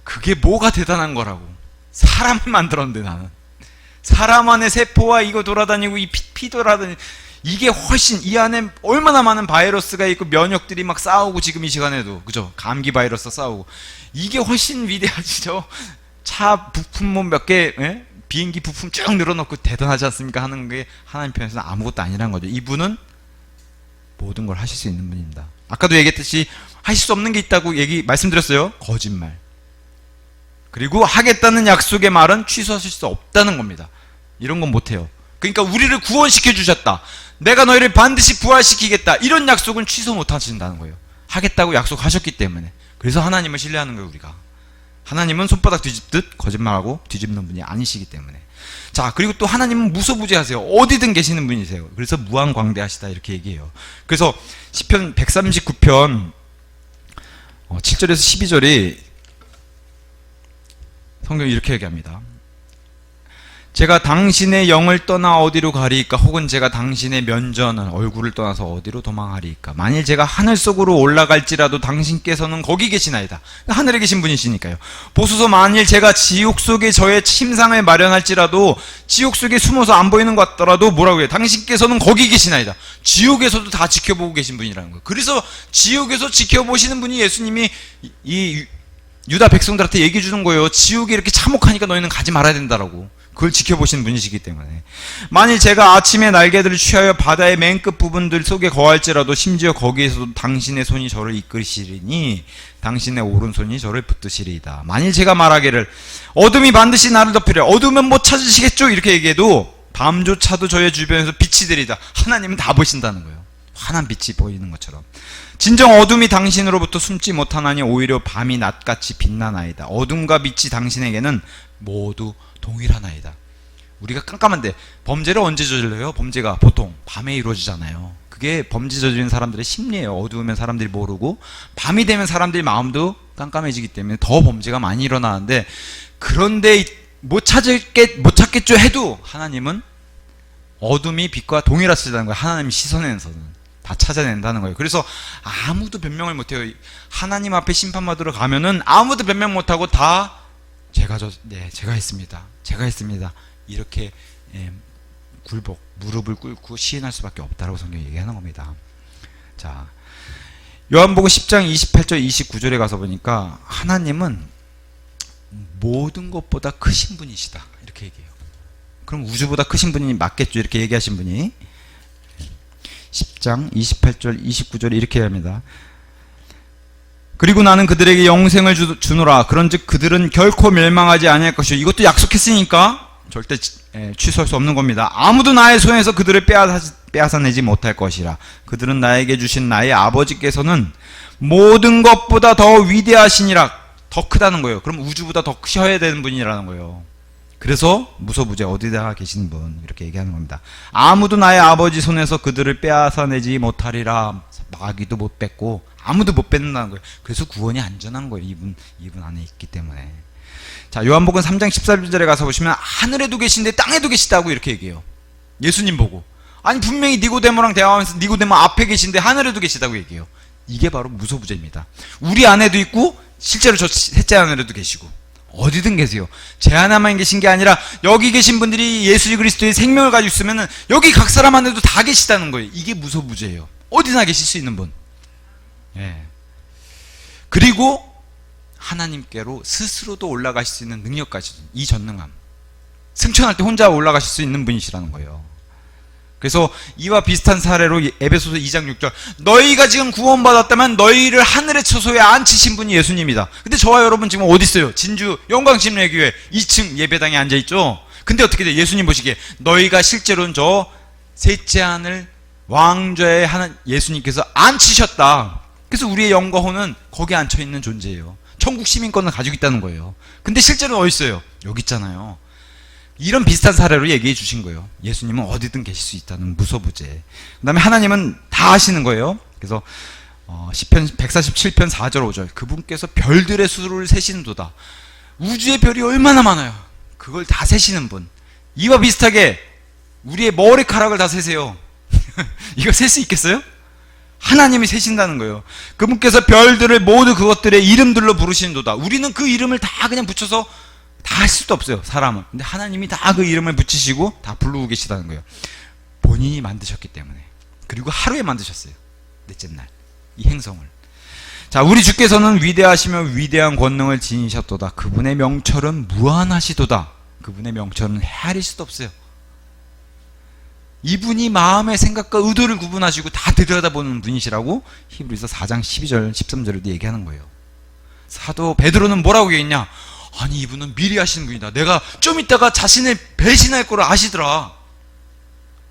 그게 뭐가 대단한 거라고. 사람을 만들었는데, 나는 사람 안에 세포와 이거 돌아다니고 이 피 돌아다니고, 이게 훨씬, 이 안에 얼마나 많은 바이러스가 있고 면역들이 막 싸우고, 지금 이 시간에도, 그죠? 감기 바이러스 싸우고, 이게 훨씬 위대하죠. 차 부품 뭐 몇 개, 비행기 부품 쭉 늘어놓고 대단하지 않습니까? 하는 게 하나님 편에서는 아무것도 아니란 거죠. 이분은 모든 걸 하실 수 있는 분입니다. 아까도 얘기했듯이 하실 수 없는 게 있다고 말씀드렸어요. 거짓말. 그리고 하겠다는 약속의 말은 취소하실 수 없다는 겁니다. 이런 건 못해요. 그러니까 우리를 구원시켜 주셨다. 내가 너희를 반드시 부활시키겠다. 이런 약속은 취소 못 하신다는 거예요. 하겠다고 약속하셨기 때문에. 그래서 하나님을 신뢰하는 거예요, 우리가. 하나님은 손바닥 뒤집듯 거짓말하고 뒤집는 분이 아니시기 때문에. 자, 그리고 또 하나님은 무소부재하세요. 어디든 계시는 분이세요. 그래서 무한광대하시다 이렇게 얘기해요. 그래서 시편 139편 7절에서 12절이 성경이 이렇게 얘기합니다. 제가 당신의 영을 떠나 어디로 가리이까? 혹은 제가 당신의 면전을 얼굴을 떠나서 어디로 도망하리이까? 만일 제가 하늘 속으로 올라갈지라도 당신께서는 거기 계시나이다. 하늘에 계신 분이시니까요. 보소서, 만일 제가 지옥 속에 저의 침상을 마련할지라도 지옥 속에 숨어서 안 보이는 것 같더라도 뭐라고 해요? 당신께서는 거기 계시나이다. 지옥에서도 다 지켜보고 계신 분이라는 거예요. 그래서 지옥에서 지켜보시는 분이 예수님이 이 유다 백성들한테 얘기해 주는 거예요. 지옥에 이렇게 참혹하니까 너희는 가지 말아야 된다라고. 그걸 지켜보시는 분이시기 때문에. 만일 제가 아침에 날개들을 취하여 바다의 맨 끝 부분들 속에 거할지라도 심지어 거기에서도 당신의 손이 저를 이끌으시리니 당신의 오른손이 저를 붙드시리이다. 만일 제가 말하기를 어둠이 반드시 나를 덮으려 어두우면 못 찾으시겠죠? 이렇게 얘기해도 밤조차도 저의 주변에서 빛이 들이다. 하나님은 다 보신다는 거예요. 환한 빛이 보이는 것처럼. 진정 어둠이 당신으로부터 숨지 못하나니 오히려 밤이 낮같이 빛나나이다. 어둠과 빛이 당신에게는 모두 동일하나이다. 우리가 깜깜한데 범죄를 언제 저질러요? 범죄가 보통 밤에 이루어지잖아요. 그게 범죄 저지른 사람들의 심리예요. 어두우면 사람들이 모르고 밤이 되면 사람들이 마음도 깜깜해지기 때문에 더 범죄가 많이 일어나는데, 그런데 못 찾겠죠 해도 하나님은 어둠이 빛과 동일하시다는 거예요. 하나님이 시선에서는 다 찾아낸다는 거예요. 그래서 아무도 변명을 못해요. 하나님 앞에 심판받으러 가면은 아무도 변명 못하고 다 제가 했습니다. 제가 했습니다. 이렇게 굴복, 무릎을 꿇고 시인할 수밖에 없다라고 성경이 얘기하는 겁니다. 자, 요한복음 10장 28절 29절에 가서 보니까 하나님은 모든 것보다 크신 분이시다 이렇게 얘기해요. 그럼 우주보다 크신 분이 맞겠죠? 이렇게 얘기하신 분이 10장 28절 29절에 이렇게 합니다. 그리고 나는 그들에게 영생을 주노라. 그런즉 그들은 결코 멸망하지 아니할 것이요. 이것도 약속했으니까 절대 취소할 수 없는 겁니다. 아무도 나의 손에서 그들을 빼앗아내지 못할 것이라. 그들은 나에게 주신 나의 아버지께서는 모든 것보다 더 위대하시니라. 더 크다는 거예요. 그럼 우주보다 더 크셔야 되는 분이라는 거예요. 그래서 무소부재 어디다가 계시는 분 이렇게 얘기하는 겁니다. 아무도 나의 아버지 손에서 그들을 빼앗아내지 못하리라. 마귀도 못 뺏고 아무도 못 뺏는다는 거예요. 그래서 구원이 안전한 거예요. 이분 안에 있기 때문에. 자, 요한복음 3장 14절에 가서 보시면 하늘에도 계신데 땅에도 계시다고 이렇게 얘기해요. 예수님 보고. 아니 분명히 니고데모랑 대화하면서 니고데모 앞에 계신데 하늘에도 계시다고 얘기해요. 이게 바로 무소부재입니다. 우리 안에도 있고 실제로 저 셋째 안에도 계시고 어디든 계세요. 제 하나만 계신 게 아니라 여기 계신 분들이 예수 그리스도의 생명을 가지고 있으면 여기 각 사람 안에도 다 계시다는 거예요. 이게 무소부재예요. 어디나 계실 수 있는 분. 예. 그리고 하나님께로 스스로도 올라가실 수 있는 능력까지, 이 전능함. 승천할 때 혼자 올라가실 수 있는 분이시라는 거예요. 그래서 이와 비슷한 사례로 에베소서 2장 6절 너희가 지금 구원받았다면 너희를 하늘의 처소에 앉히신 분이 예수님이다. 근데 저와 여러분 지금 어디 있어요? 진주 영광침례교회 2층 예배당에 앉아있죠. 근데 어떻게 돼? 예수님 보시기에 너희가 실제로는 저 셋째 하늘 왕좌에 하는 예수님께서 앉히셨다. 그래서 우리의 영과 혼은 거기에 앉혀있는 존재예요. 천국 시민권을 가지고 있다는 거예요. 근데 실제로는 어디 있어요? 여기 있잖아요. 이런 비슷한 사례로 얘기해 주신 거예요. 예수님은 어디든 계실 수 있다는 무소부재. 그 다음에 하나님은 다 하시는 거예요. 그래서 시편 147편 4절 5절 그분께서 별들의 수를 세시는도다. 우주의 별이 얼마나 많아요. 그걸 다 세시는 분. 이와 비슷하게 우리의 머리카락을 다 세세요. 이거 셀 수 있겠어요? 하나님이 세신다는 거예요. 그분께서 별들을 모두 그것들의 이름들로 부르시는도다. 우리는 그 이름을 다 그냥 붙여서 다 할 수도 없어요, 사람은. 근데 하나님이 다 그 이름을 붙이시고 다 부르고 계시다는 거예요. 본인이 만드셨기 때문에. 그리고 하루에 만드셨어요. 넷째 날. 이 행성을. 자, 우리 주께서는 위대하시며 위대한 권능을 지니셨도다. 그분의 명철은 무한하시도다. 그분의 명철은 헤아릴 수도 없어요. 이분이 마음의 생각과 의도를 구분하시고 다 들여다보는 분이시라고 히브리서 4장 12절 13절에도 얘기하는 거예요. 사도 베드로는 뭐라고 얘기했냐? 아니 이분은 미리 하시는 분이다. 내가 좀 있다가 자신을 배신할 거를 아시더라.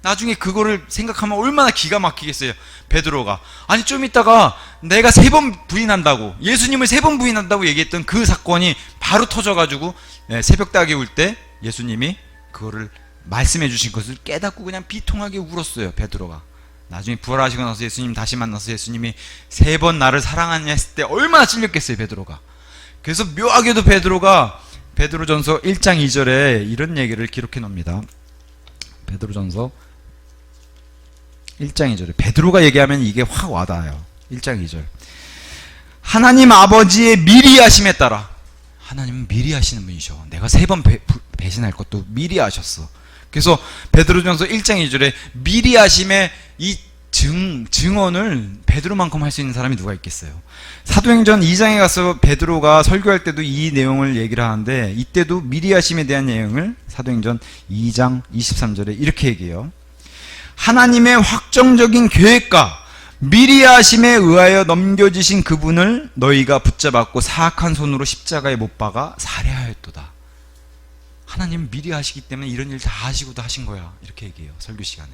나중에 그거를 생각하면 얼마나 기가 막히겠어요. 베드로가 아니 좀 있다가 내가 3번 부인한다고, 예수님을 3번 부인한다고 얘기했던 그 사건이 바로 터져가지고 새벽닭이 울 때 예수님이 그거를 말씀해 주신 것을 깨닫고 그냥 비통하게 울었어요. 베드로가 나중에 부활하시고 나서 예수님 다시 만나서 예수님이 3번 나를 사랑하냐 했을 때 얼마나 찔렸겠어요, 베드로가. 그래서 묘하게도 베드로가 베드로전서 1장 2절에 이런 얘기를 기록해 놓습니다. 베드로전서 1장 2절에 베드로가 얘기하면 이게 확 와닿아요. 1장 2절. 하나님 아버지의 미리 하심에 따라, 하나님은 미리 하시는 분이셔. 내가 3번 배신할 것도 미리 하셨어. 그래서 베드로전서 1장 2절에 미리 하심에 이 증언을 베드로만큼 할 수 있는 사람이 누가 있겠어요. 사도행전 2장에 가서 베드로가 설교할 때도 이 내용을 얘기를 하는데, 이때도 미리 하심에 대한 내용을 사도행전 2장 23절에 이렇게 얘기해요. 하나님의 확정적인 계획과 미리 하심에 의하여 넘겨지신 그분을 너희가 붙잡았고 사악한 손으로 십자가에 못 박아 살해하였도다. 하나님은 미리 하시기 때문에 이런 일 다 하시고도 하신 거야, 이렇게 얘기해요, 설교 시간에.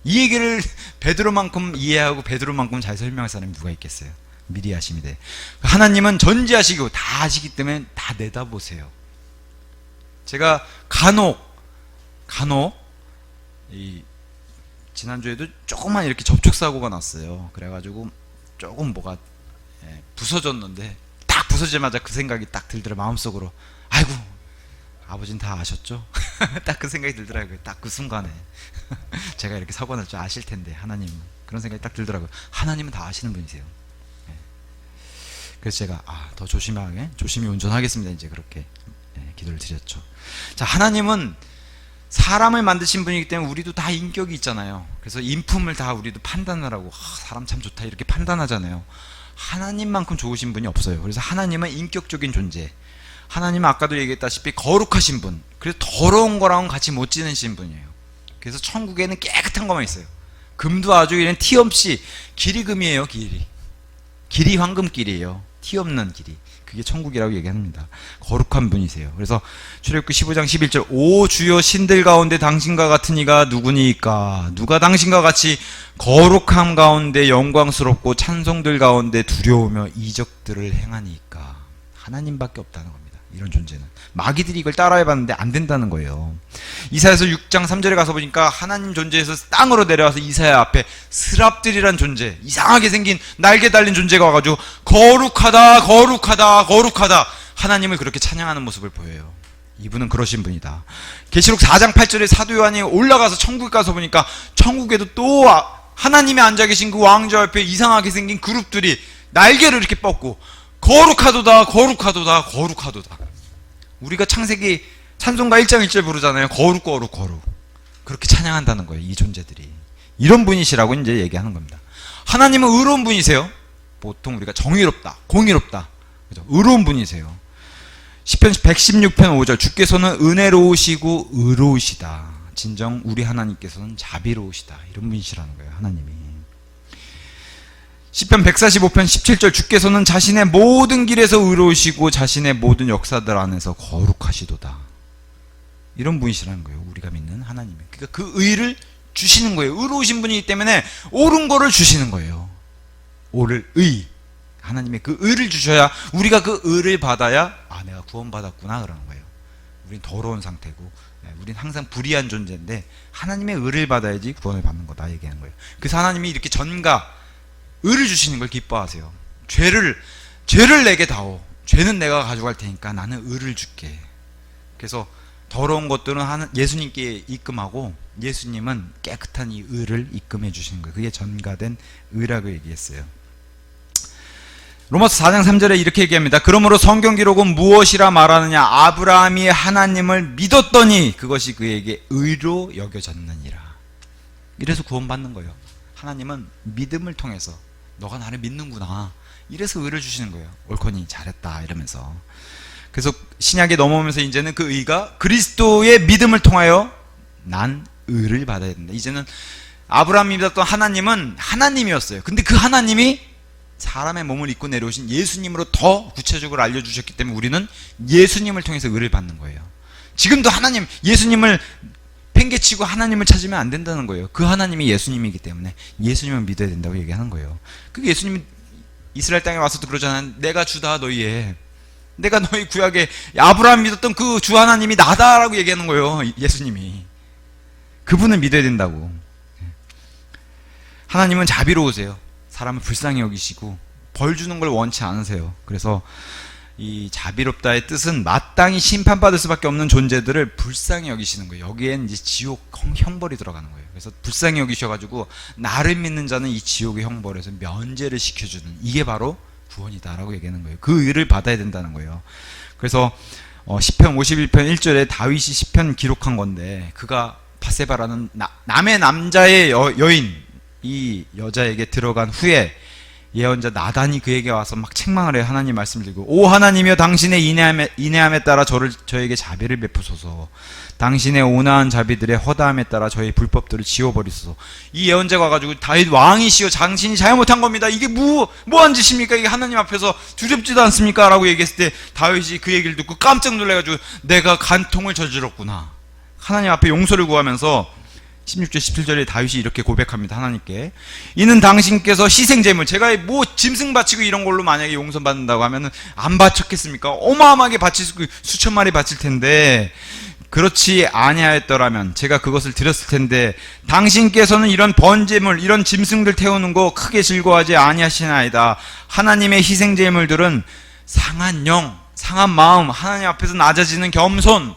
이 얘기를 베드로만큼 이해하고 베드로만큼 잘 설명할 사람이 누가 있겠어요. 미리 하심에 대해 하나님은 전지하시고 다 하시기 때문에 다 내다보세요. 제가 간혹 이 지난주에도 조금만 이렇게 접촉사고가 났어요. 그래가지고 조금 뭐가 부서졌는데, 딱 부서지자마자 그 생각이 딱 들더라, 마음속으로. 아이고, 아버지는 다 아셨죠? 딱 그 생각이 들더라고요. 딱 그 순간에. 제가 이렇게 사고 날 줄 아실 텐데, 하나님은. 그런 생각이 딱 들더라고요. 하나님은 다 아시는 분이세요. 그래서 제가 더 조심히 운전하겠습니다, 이제 그렇게 기도를 드렸죠. 자, 하나님은 사람을 만드신 분이기 때문에 우리도 다 인격이 있잖아요. 그래서 인품을 다 우리도 판단을 하고, 사람 참 좋다 이렇게 판단하잖아요. 하나님만큼 좋으신 분이 없어요. 그래서 하나님은 인격적인 존재, 하나님은 아까도 얘기했다시피 거룩하신 분, 그래서 더러운 거랑은 같이 못 지내신 분이에요. 그래서 천국에는 깨끗한 것만 있어요. 금도 아주 이런 티 없이, 길이 금이에요. 길이 황금길이에요. 티 없는 길이. 그게 천국이라고 얘기합니다. 거룩한 분이세요. 그래서 출애굽기 15장 11절 오 주여 신들 가운데 당신과 같은 이가 누구니까? 누가 당신과 같이 거룩함 가운데 영광스럽고 찬송들 가운데 두려우며 이적들을 행하니까? 하나님밖에 없다는 겁니다. 이런 존재는. 마귀들이 이걸 따라해봤는데 안 된다는 거예요. 이사야서 6장 3절에 가서 보니까 하나님 존재에서 땅으로 내려와서 이사야 앞에 스랍들이란 존재, 이상하게 생긴 날개 달린 존재가 와가지고 거룩하다 거룩하다 거룩하다 하나님을 그렇게 찬양하는 모습을 보여요. 이분은 그러신 분이다. 계시록 4장 8절에 사도 요한이 올라가서 천국에 가서 보니까 천국에도 또 하나님이 앉아 계신 그 왕좌 옆에 이상하게 생긴 그룹들이 날개를 이렇게 뻗고 거룩하도다 거룩하도다 거룩하도다. 우리가 창세기 찬송가 1장 1절 부르잖아요. 거룩 거룩 거룩. 그렇게 찬양한다는 거예요, 이 존재들이. 이런 분이시라고 이제 얘기하는 겁니다. 하나님은 의로운 분이세요. 보통 우리가 정의롭다, 공의롭다, 그죠? 의로운 분이세요. 시편 116편 5절 주께서는 은혜로우시고 의로우시다. 진정 우리 하나님께서는 자비로우시다. 이런 분이시라는 거예요, 하나님이. 시편 145편 17절 주께서는 자신의 모든 길에서 의로우시고 자신의 모든 역사들 안에서 거룩하시도다. 이런 분이시라는 거예요, 우리가 믿는 하나님이. 그러니까 그 의를 주시는 거예요. 의로우신 분이기 때문에 옳은 거를 주시는 거예요. 옳을 의. 하나님의 그 의를 주셔야 우리가 그 의를 받아야 내가 구원받았구나 그러는 거예요. 우린 더러운 상태고 우린 항상 불의한 존재인데 하나님의 의를 받아야지 구원을 받는 거다 얘기하는 거예요. 그래서 하나님이 이렇게 전가 의를 주시는 걸 기뻐하세요. 죄를 내게 다오. 죄는 내가 가져갈 테니까 나는 의를 줄게. 그래서 더러운 것들은 예수님께 입금하고 예수님은 깨끗한 이 의를 입금해 주시는 거예요. 그게 전가된 의라고 얘기했어요. 로마서 4장 3절에 이렇게 얘기합니다. 그러므로 성경 기록은 무엇이라 말하느냐? 아브라함이 하나님을 믿었더니 그것이 그에게 의로 여겨졌느니라. 이래서 구원받는 거예요. 하나님은 믿음을 통해서 너가 나를 믿는구나. 이래서 의를 주시는 거예요. 옳거니 잘했다 이러면서. 그래서 신약에 넘어오면서 이제는 그 의가 그리스도의 믿음을 통하여 난 의를 받아야 된다. 이제는 아브라함이 믿었던 하나님은 하나님이었어요. 근데 그 하나님이 사람의 몸을 입고 내려오신 예수님으로 더 구체적으로 알려주셨기 때문에 우리는 예수님을 통해서 의를 받는 거예요. 지금도 하나님, 예수님을 팽개치고 하나님을 찾으면 안 된다는 거예요. 그 하나님이 예수님이기 때문에 예수님을 믿어야 된다고 얘기하는 거예요. 그게 예수님이 이스라엘 땅에 와서도 그러잖아요. 내가 주다 너희의, 내가 너희 구약에 아브라함 믿었던 그 주 하나님이 나다라고 얘기하는 거예요. 예수님이. 그분을 믿어야 된다고. 하나님은 자비로우세요. 사람을 불쌍히 여기시고 벌 주는 걸 원치 않으세요. 그래서 이 자비롭다의 뜻은 마땅히 심판받을 수밖에 없는 존재들을 불쌍히 여기시는 거예요. 여기엔 이제 지옥 형벌이 들어가는 거예요. 그래서 불쌍히 여기셔가지고 나를 믿는 자는 이 지옥의 형벌에서 면제를 시켜주는, 이게 바로 구원이다라고 얘기하는 거예요. 그 의를 받아야 된다는 거예요. 그래서 시편 51편 1절에 다윗이 시편 기록한 건데, 그가 바세바라는 남의 남자의 여인, 이 여자에게 들어간 후에 예언자 나단이 그에게 와서 막 책망을 해요. 하나님 말씀을 드리고, 오 하나님이여, 당신의 인내함에 따라 저에게 자비를 베푸소서. 당신의 온화한 자비들의 허다함에 따라 저의 불법들을 지워버리소서. 이 예언자가 와가지고, 다윗 왕이시여, 당신이 잘못한 겁니다. 이게 뭐한 짓입니까? 이게 하나님 앞에서 두렵지도 않습니까? 라고 얘기했을 때 다윗이 그 얘기를 듣고 깜짝 놀라가지고, 내가 간통을 저질렀구나. 하나님 앞에 용서를 구하면서 16절 17절에 다윗이 이렇게 고백합니다. 하나님께, 이는 당신께서 희생제물, 제가 뭐 짐승 바치고 이런 걸로 만약에 용서받는다고 하면은 안 바쳤겠습니까? 어마어마하게 바칠 수천 마리 바칠 텐데, 그렇지 아니하였더라면 제가 그것을 드렸을 텐데, 당신께서는 이런 번제물, 이런 짐승들 태우는 거 크게 즐거워하지 아니하시나이다. 하나님의 희생제물들은 상한 영, 상한 마음, 하나님 앞에서 낮아지는 겸손,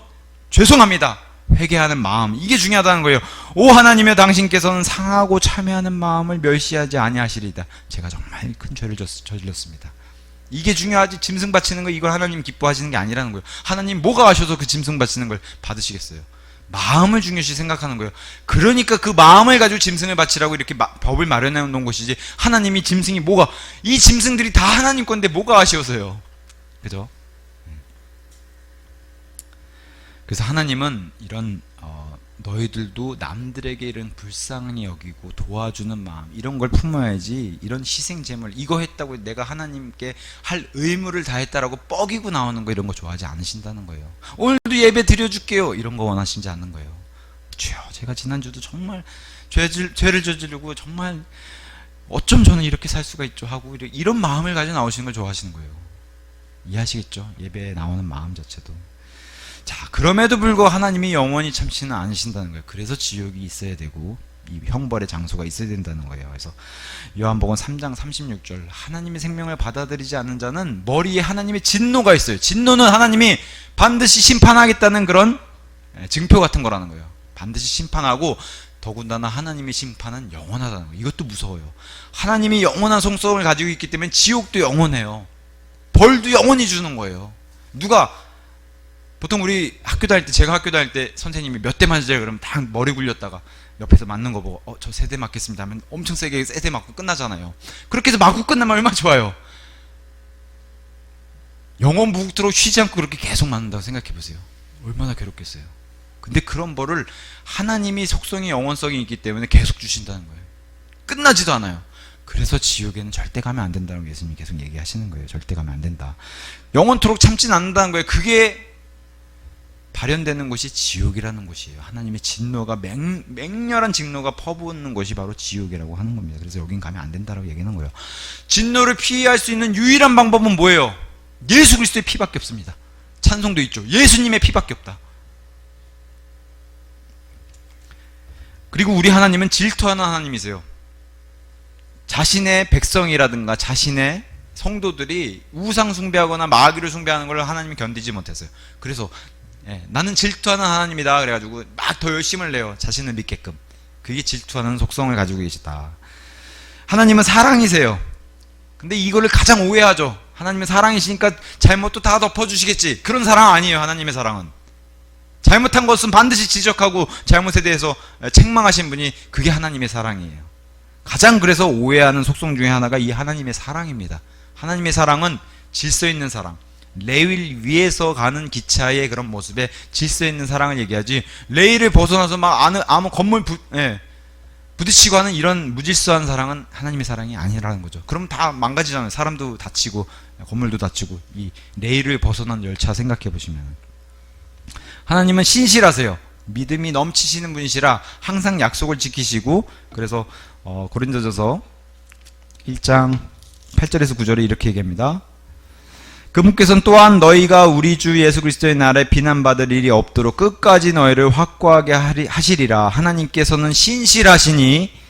죄송합니다, 회개하는 마음, 이게 중요하다는 거예요. 오 하나님이여, 당신께서는 상하고 참회하는 마음을 멸시하지 아니하시리다. 제가 정말 큰 죄를 저질렀습니다. 이게 중요하지, 짐승 바치는 거 이걸 하나님 기뻐하시는 게 아니라는 거예요. 하나님 뭐가 하셔서 그 짐승 바치는 걸 받으시겠어요? 마음을 중요시 생각하는 거예요. 그러니까 그 마음을 가지고 짐승을 바치라고 이렇게 법을 마련해 놓은 것이지, 하나님이 짐승이 뭐가, 이 짐승들이 다 하나님 건데 뭐가 아쉬워서요. 그죠? 그래서 하나님은 이런 너희들도 남들에게 이런 불쌍히 여기고 도와주는 마음, 이런 걸 품어야지, 이런 희생제물, 이거 했다고 내가 하나님께 할 의무를 다했다라고 뻐기고 나오는 거, 이런 거 좋아하지 않으신다는 거예요. 오늘도 예배 드려줄게요, 이런 거 원하시지 않는 거예요. 주여, 제가 지난주도 정말 죄를 저지르고 정말 어쩜 저는 이렇게 살 수가 있죠 하고 이런 마음을 가지고 나오시는 걸 좋아하시는 거예요. 이해하시겠죠? 예배에 나오는 마음 자체도. 자, 그럼에도 불구하고 하나님이 영원히 참지는 않으신다는 거예요. 그래서 지옥이 있어야 되고 이 형벌의 장소가 있어야 된다는 거예요. 그래서 요한복음 3장 36절, 하나님의 생명을 받아들이지 않는 자는 머리에 하나님의 진노가 있어요. 진노는 하나님이 반드시 심판하겠다는 그런 증표 같은 거라는 거예요. 반드시 심판하고, 더군다나 하나님의 심판은 영원하다는 거예요. 이것도 무서워요. 하나님이 영원한 성성을 가지고 있기 때문에 지옥도 영원해요. 벌도 영원히 주는 거예요. 누가 보통 우리 학교 다닐 때, 제가 학교 다닐 때 선생님이 몇 대 맞으세요 그러면 다 머리 굴렸다가 옆에서 맞는 거 보고 저 3대 맞겠습니다 하면 엄청 세게 3대 맞고 끝나잖아요. 그렇게 해서 맞고 끝나면 얼마나 좋아요. 영원 무국토록 쉬지 않고 그렇게 계속 맞는다고 생각해 보세요. 얼마나 괴롭겠어요. 근데 그런 벌을 하나님이 속성이 영원성이 있기 때문에 계속 주신다는 거예요. 끝나지도 않아요. 그래서 지옥에는 절대 가면 안 된다는 예수님이 계속 얘기하시는 거예요. 절대 가면 안 된다. 영원토록 참진 않는다는 거예요. 그게 발현되는 곳이 지옥이라는 곳이에요. 하나님의 진노가 맹렬한 진노가 퍼붓는 곳이 바로 지옥이라고 하는 겁니다. 그래서 여긴 가면 안 된다라고 얘기하는 거예요. 진노를 피할 수 있는 유일한 방법은 뭐예요? 예수 그리스도의 피밖에 없습니다. 찬송도 있죠. 예수님의 피밖에 없다. 그리고 우리 하나님은 질투하는 하나님이세요. 자신의 백성이라든가 자신의 성도들이 우상 숭배하거나 마귀를 숭배하는 걸 하나님이 견디지 못했어요. 그래서 나는 질투하는 하나님이다 그래가지고 막 더 열심을 내요. 자신을 믿게끔. 그게 질투하는 속성을 가지고 계시다. 하나님은 사랑이세요. 근데 이거를 가장 오해하죠. 하나님은 사랑이시니까 잘못도 다 덮어주시겠지. 그런 사랑 아니에요. 하나님의 사랑은 잘못한 것은 반드시 지적하고 잘못에 대해서 책망하신 분이, 그게 하나님의 사랑이에요. 가장 그래서 오해하는 속성 중에 하나가 이 하나님의 사랑입니다. 하나님의 사랑은 질서 있는 사랑, 레일 위에서 가는 기차의 그런 모습에 질서 있는 사랑을 얘기하지, 레일을 벗어나서 막 아무 건물 부딪히고 하는 이런 무질서한 사랑은 하나님의 사랑이 아니라는 거죠. 그럼 다 망가지잖아요. 사람도 다치고 건물도 다치고. 이 레일을 벗어난 열차 생각해 보시면 하나님은 신실하세요. 믿음이 넘치시는 분이시라 항상 약속을 지키시고, 그래서 고린도전서 1장 8절에서 9절에 이렇게 얘기합니다. 그분께서는 또한 너희가 우리 주 예수 그리스도의 날에 비난받을 일이 없도록 끝까지 너희를 확고하게 하시리라. 하나님께서는 신실하시니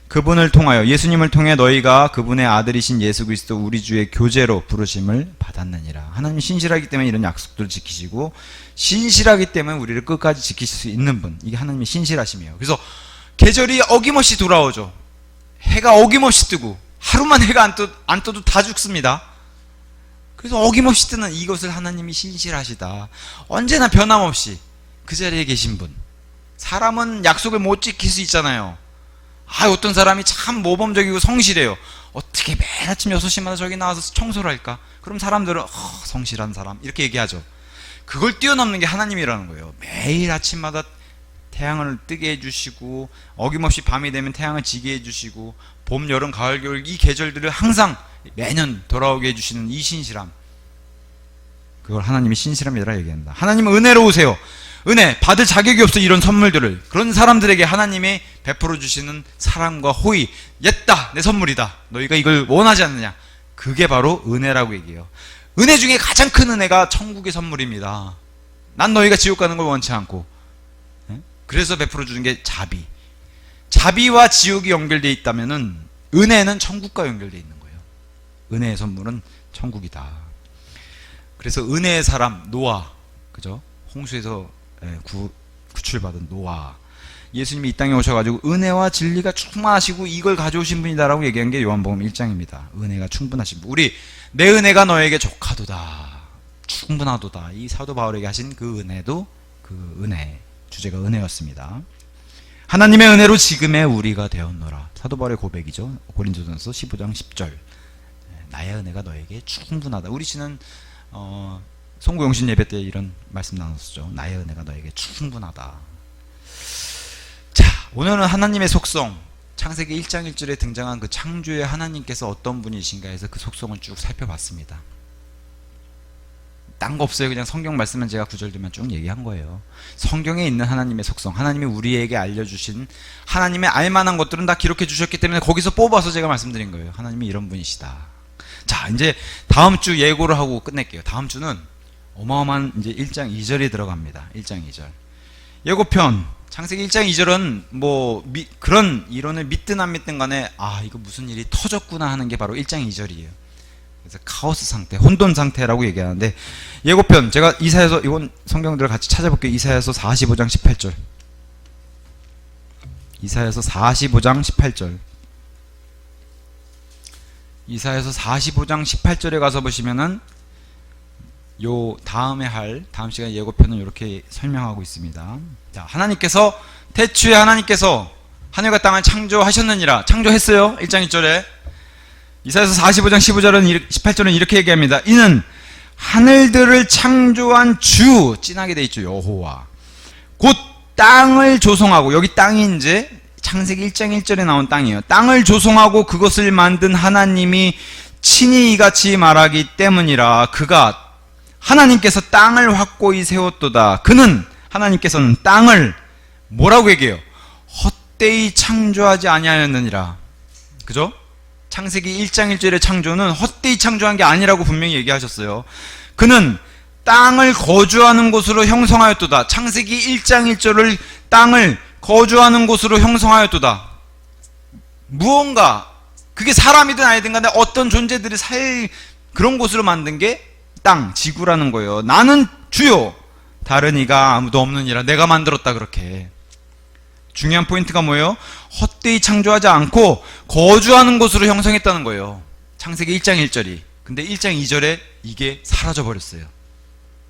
그분을 통하여, 예수님을 통해 너희가 그분의 아들이신 예수 그리스도 우리 주의 교제로 부르심을 받았느니라. 하나님 신실하기 때문에 이런 약속들을 지키시고, 신실하기 때문에 우리를 끝까지 지키실 수 있는 분, 이게 하나님의 신실하심이에요. 그래서 계절이 어김없이 돌아오죠. 해가 어김없이 뜨고, 하루만 해가 안 떠도 다 죽습니다. 그래서 어김없이 뜨는 이것을 하나님이 신실하시다, 언제나 변함없이 그 자리에 계신 분. 사람은 약속을 못 지킬 수 있잖아요. 어떤 사람이 참 모범적이고 성실해요. 어떻게 매일 아침 6시마다 저기 나와서 청소를 할까? 그럼 사람들은 성실한 사람 이렇게 얘기하죠. 그걸 뛰어넘는 게 하나님이라는 거예요. 매일 아침마다 태양을 뜨게 해주시고, 어김없이 밤이 되면 태양을 지게 해주시고, 봄, 여름, 가을, 겨울 이 계절들을 항상 매년 돌아오게 해주시는 이 신실함, 그걸 하나님이 신실함이라 얘기합니다. 하나님은 은혜로우세요. 은혜 받을 자격이 없어. 이런 선물들을, 그런 사람들에게 하나님이 베풀어 주시는 사랑과 호의, 옛다 내 선물이다, 너희가 이걸 원하지 않느냐, 그게 바로 은혜라고 얘기해요. 은혜 중에 가장 큰 은혜가 천국의 선물입니다. 난 너희가 지옥 가는 걸 원치 않고, 그래서 베풀어 주는 게 자비. 자비와 지옥이 연결되어 있다면은 은혜는 천국과 연결되어 있는 거예요. 은혜의 선물은 천국이다. 그래서 은혜의 사람 노아, 그죠? 홍수에서 구출받은 노아, 예수님이 이 땅에 오셔가지고 은혜와 진리가 충만하시고 이걸 가져오신 분이다라고 얘기한 게 요한복음 1장입니다. 은혜가 충분하신 분. 우리 내 은혜가 너에게 족하도다, 충분하도다, 이 사도 바울에게 하신 그 은혜도 그 은혜, 주제가 은혜였습니다. 하나님의 은혜로 지금의 우리가 되었노라. 사도 바울의 고백이죠. 고린도전서 15장 10절. 나의 은혜가 너에게 충분하다. 우리 씨는 송구영신 예배 때 이런 말씀 나눴었죠. 나의 은혜가 너에게 충분하다. 자, 오늘은 하나님의 속성, 창세기 1장 1절에 등장한 그 창조의 하나님께서 어떤 분이신가 해서 그 속성을 쭉 살펴봤습니다. 딴 거 없어요. 그냥 성경 말씀은 제가 구절들만 쭉 얘기한 거예요. 성경에 있는 하나님의 속성, 하나님이 우리에게 알려주신 하나님의 알만한 것들은 다 기록해 주셨기 때문에 거기서 뽑아서 제가 말씀드린 거예요. 하나님이 이런 분이시다. 자, 이제 다음 주 예고를 하고 끝낼게요. 다음 주는 어마어마한 이제 1장 2절이 들어갑니다. 1장 2절. 예고편, 창세기 1장 2절은 그런 이론을 믿든 안 믿든 간에 이거 무슨 일이 터졌구나 하는 게 바로 1장 2절이에요. 그래서 카오스 상태, 혼돈 상태라고 얘기하는데, 예고편, 제가 이사야서, 이건 성경들을 같이 찾아볼게요. 이사야서 45장 18절. 이사야서 45장 18절. 이사야서 45장 18절에 가서 보시면은 요 다음 시간 예고편은 이렇게 설명하고 있습니다. 자, 하나님께서, 태초에 하나님께서 하늘과 땅을 창조하셨느니라. 창조했어요. 1장 1절에. 이사야서 45장 18절은 이렇게 얘기합니다. 이는 하늘들을 창조한 주, 진하게 돼 있죠. 여호와. 곧 땅을 조성하고, 여기 땅이 이제 창세기 1장 1절에 나온 땅이에요. 땅을 조성하고 그것을 만든 하나님이 친히 이같이 말하기 때문이라. 하나님께서 땅을 확고히 세웠도다. 하나님께서는 땅을 뭐라고 얘기해요? 헛되이 창조하지 아니하였느니라. 그죠? 창세기 1장 1절의 창조는 헛되이 창조한 게 아니라고 분명히 얘기하셨어요. 그는 땅을 거주하는 곳으로 형성하였도다. 창세기 1장 1절을 땅을 거주하는 곳으로 형성하였도다. 무언가, 그게 사람이든 아니든 간에 어떤 존재들이 그런 곳으로 만든 게 땅, 지구라는 거예요. 나는 주요, 다른 이가 아무도 없느니라. 내가 만들었다. 그렇게. 중요한 포인트가 뭐예요? 헛되이 창조하지 않고 거주하는 곳으로 형성했다는 거예요. 창세기 1장 1절이. 근데 1장 2절에 이게 사라져 버렸어요.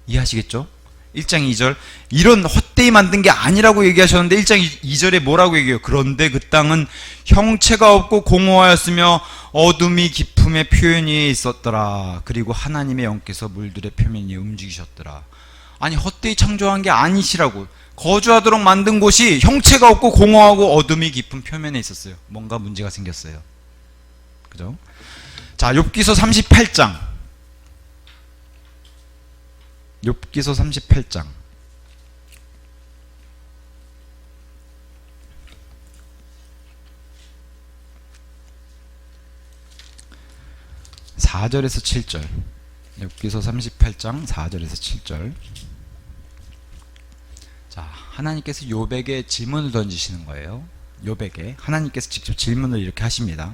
이해하시겠죠? 1장 2절, 이런 헛되이 만든 게 아니라고 얘기하셨는데 1장 2절에 뭐라고 얘기해요? 그런데 그 땅은 형체가 없고 공허하였으며 어둠이 깊음의 표현이 있었더라. 그리고 하나님의 영께서 물들의 표면이 움직이셨더라. 아니, 헛되이 창조한 게 아니시라고. 거주하도록 만든 곳이 형체가 없고 공허하고 어둠이 깊은 표면에 있었어요. 뭔가 문제가 생겼어요. 그죠? 자, 욥기서 38장. 욥기서 38장. 4절에서 7절. 욥기서 38장 4절에서 7절. 자, 하나님께서 욥에게 질문을 던지시는 거예요. 욥에게 하나님께서 직접 질문을 이렇게 하십니다.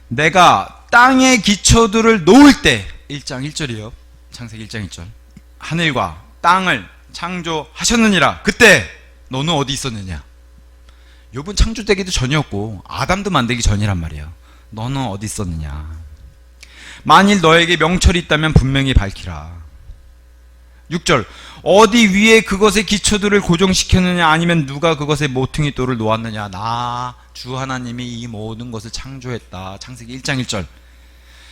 내가 땅의 기초들을 놓을 때, 1장 1절이요. 창세기 1장 1절. 하늘과 땅을 창조하셨느니라. 그때 너는 어디 있었느냐? 욥은 창조되기도 전이었고 아담도 만들기 전이란 말이에요. 너는 어디 있었느냐? 만일 너에게 명철이 있다면 분명히 밝히라. 6절. 어디 위에 그것의 기초들을 고정시켰느냐? 아니면 누가 그것의 모퉁이 돌을 놓았느냐? 나 주 하나님이 이 모든 것을 창조했다. 창세기 1장 1절.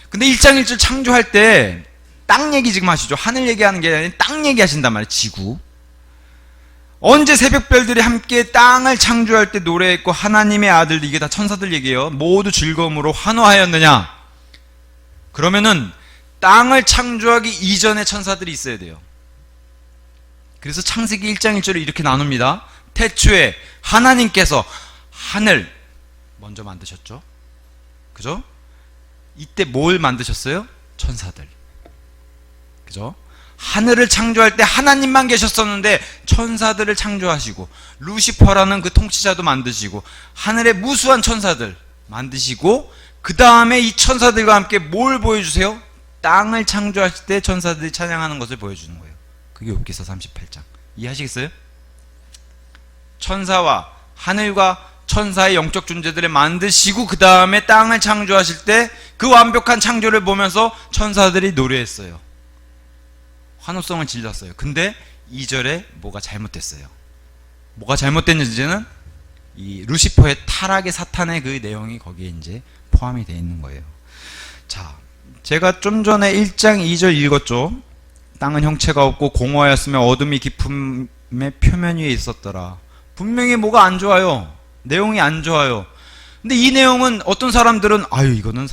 근데 1장 1절 창조할 때 땅 얘기 지금 하시죠. 하늘 얘기하는 게 아니라 땅 얘기하신단 말이에요. 지구. 언제 새벽별들이 함께 땅을 창조할 때 노래했고 하나님의 아들, 이게 다 천사들 얘기예요. 모두 즐거움으로 환호하였느냐? 그러면은 땅을 창조하기 이전에 천사들이 있어야 돼요. 그래서 창세기 1장 1절을 이렇게 나눕니다. 태초에 하나님께서 하늘 먼저 만드셨죠. 그죠? 이때 뭘 만드셨어요? 천사들. 그죠? 하늘을 창조할 때 하나님만 계셨었는데 천사들을 창조하시고 루시퍼라는 그 통치자도 만드시고 하늘의 무수한 천사들 만드시고 그 다음에 이 천사들과 함께 뭘 보여주세요? 땅을 창조하실 때 천사들이 찬양하는 것을 보여주는 거예요. 그게 욥기서 38장. 이해하시겠어요? 천사와 하늘과 천사의 영적 존재들을 만드시고 그 다음에 땅을 창조하실 때 그 완벽한 창조를 보면서 천사들이 노래했어요. 환호성을 질렀어요. 근데 2절에 뭐가 잘못됐어요. 뭐가 잘못됐는지는 이 루시퍼의 타락의 사탄의 그 내용이 거기에 이제 포함이 되어 있는 거예요. 자, 제가 좀 전에 1장 2절 읽었죠. 땅은 형체가 없고 공허하였으며 어둠이 깊음의 표면 위에 있었더라. 분명히 뭐가 안 좋아요. 내용이 안 좋아요. 근데 이 내용은 어떤 사람들은 아유 이거는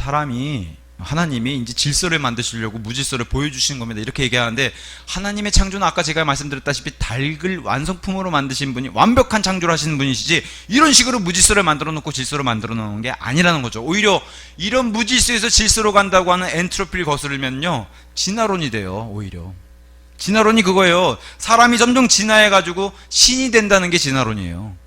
하나님이 이제 질서를 만드시려고 무질서를 보여주시는 겁니다. 이렇게 얘기하는데 하나님의 창조는 아까 제가 말씀드렸다시피 닭을 완성품으로 만드신 분이 완벽한 창조를 하시는 분이시지 이런 식으로 무질서를 만들어 놓고 질서로 만들어 놓은 게 아니라는 거죠. 오히려 이런 무질서에서 질서로 간다고 하는 엔트로피를 거스르면요 진화론이 돼요. 오히려 진화론이 그거예요. 사람이 점점 진화해가지고 신이 된다는 게 진화론이에요.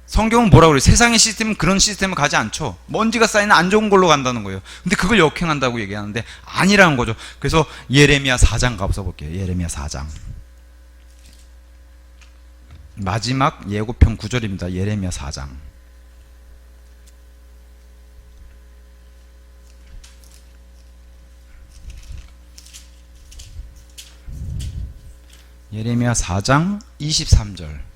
성경은 뭐라고 그래요? 세상의 시스템은 그런 시스템을 가지 않죠. 먼지가 쌓이는 안 좋은 걸로 간다는 거예요. 근데 그걸 역행한다고 얘기하는데 아니라는 거죠. 그래서 예레미야 4장 가서 볼게요. 예레미야 4장. 마지막 예고편 9절입니다. 예레미야 4장. 예레미야 4장 23절.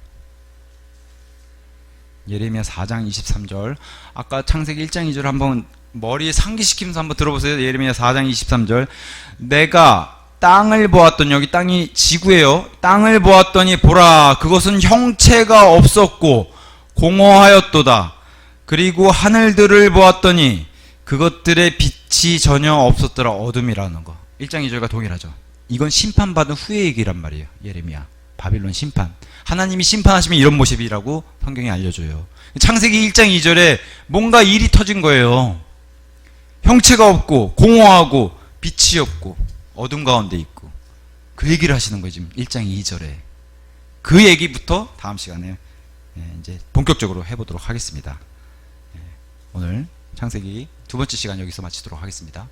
예레미야 4장 23절. 아까 창세기 1장 2절 한번 머리에 상기시키면서 한번 들어보세요. 예레미야 4장 23절. 내가 땅을 보았더니, 여기 땅이 지구예요. 땅을 보았더니 보라 그것은 형체가 없었고 공허하였도다. 그리고 하늘들을 보았더니 그것들의 빛이 전혀 없었더라. 어둠이라는 거. 1장 2절과 동일하죠. 이건 심판받은 후의 얘기란 말이에요. 예레미야. 바빌론 심판. 하나님이 심판하시면 이런 모습이라고 성경이 알려줘요. 창세기 1장 2절에 뭔가 일이 터진 거예요. 형체가 없고 공허하고 빛이 없고 어둠 가운데 있고 그 얘기를 하시는 거예요. 지금 1장 2절에. 그 얘기부터 다음 시간에 이제 본격적으로 해보도록 하겠습니다. 오늘 창세기 두 번째 시간 여기서 마치도록 하겠습니다.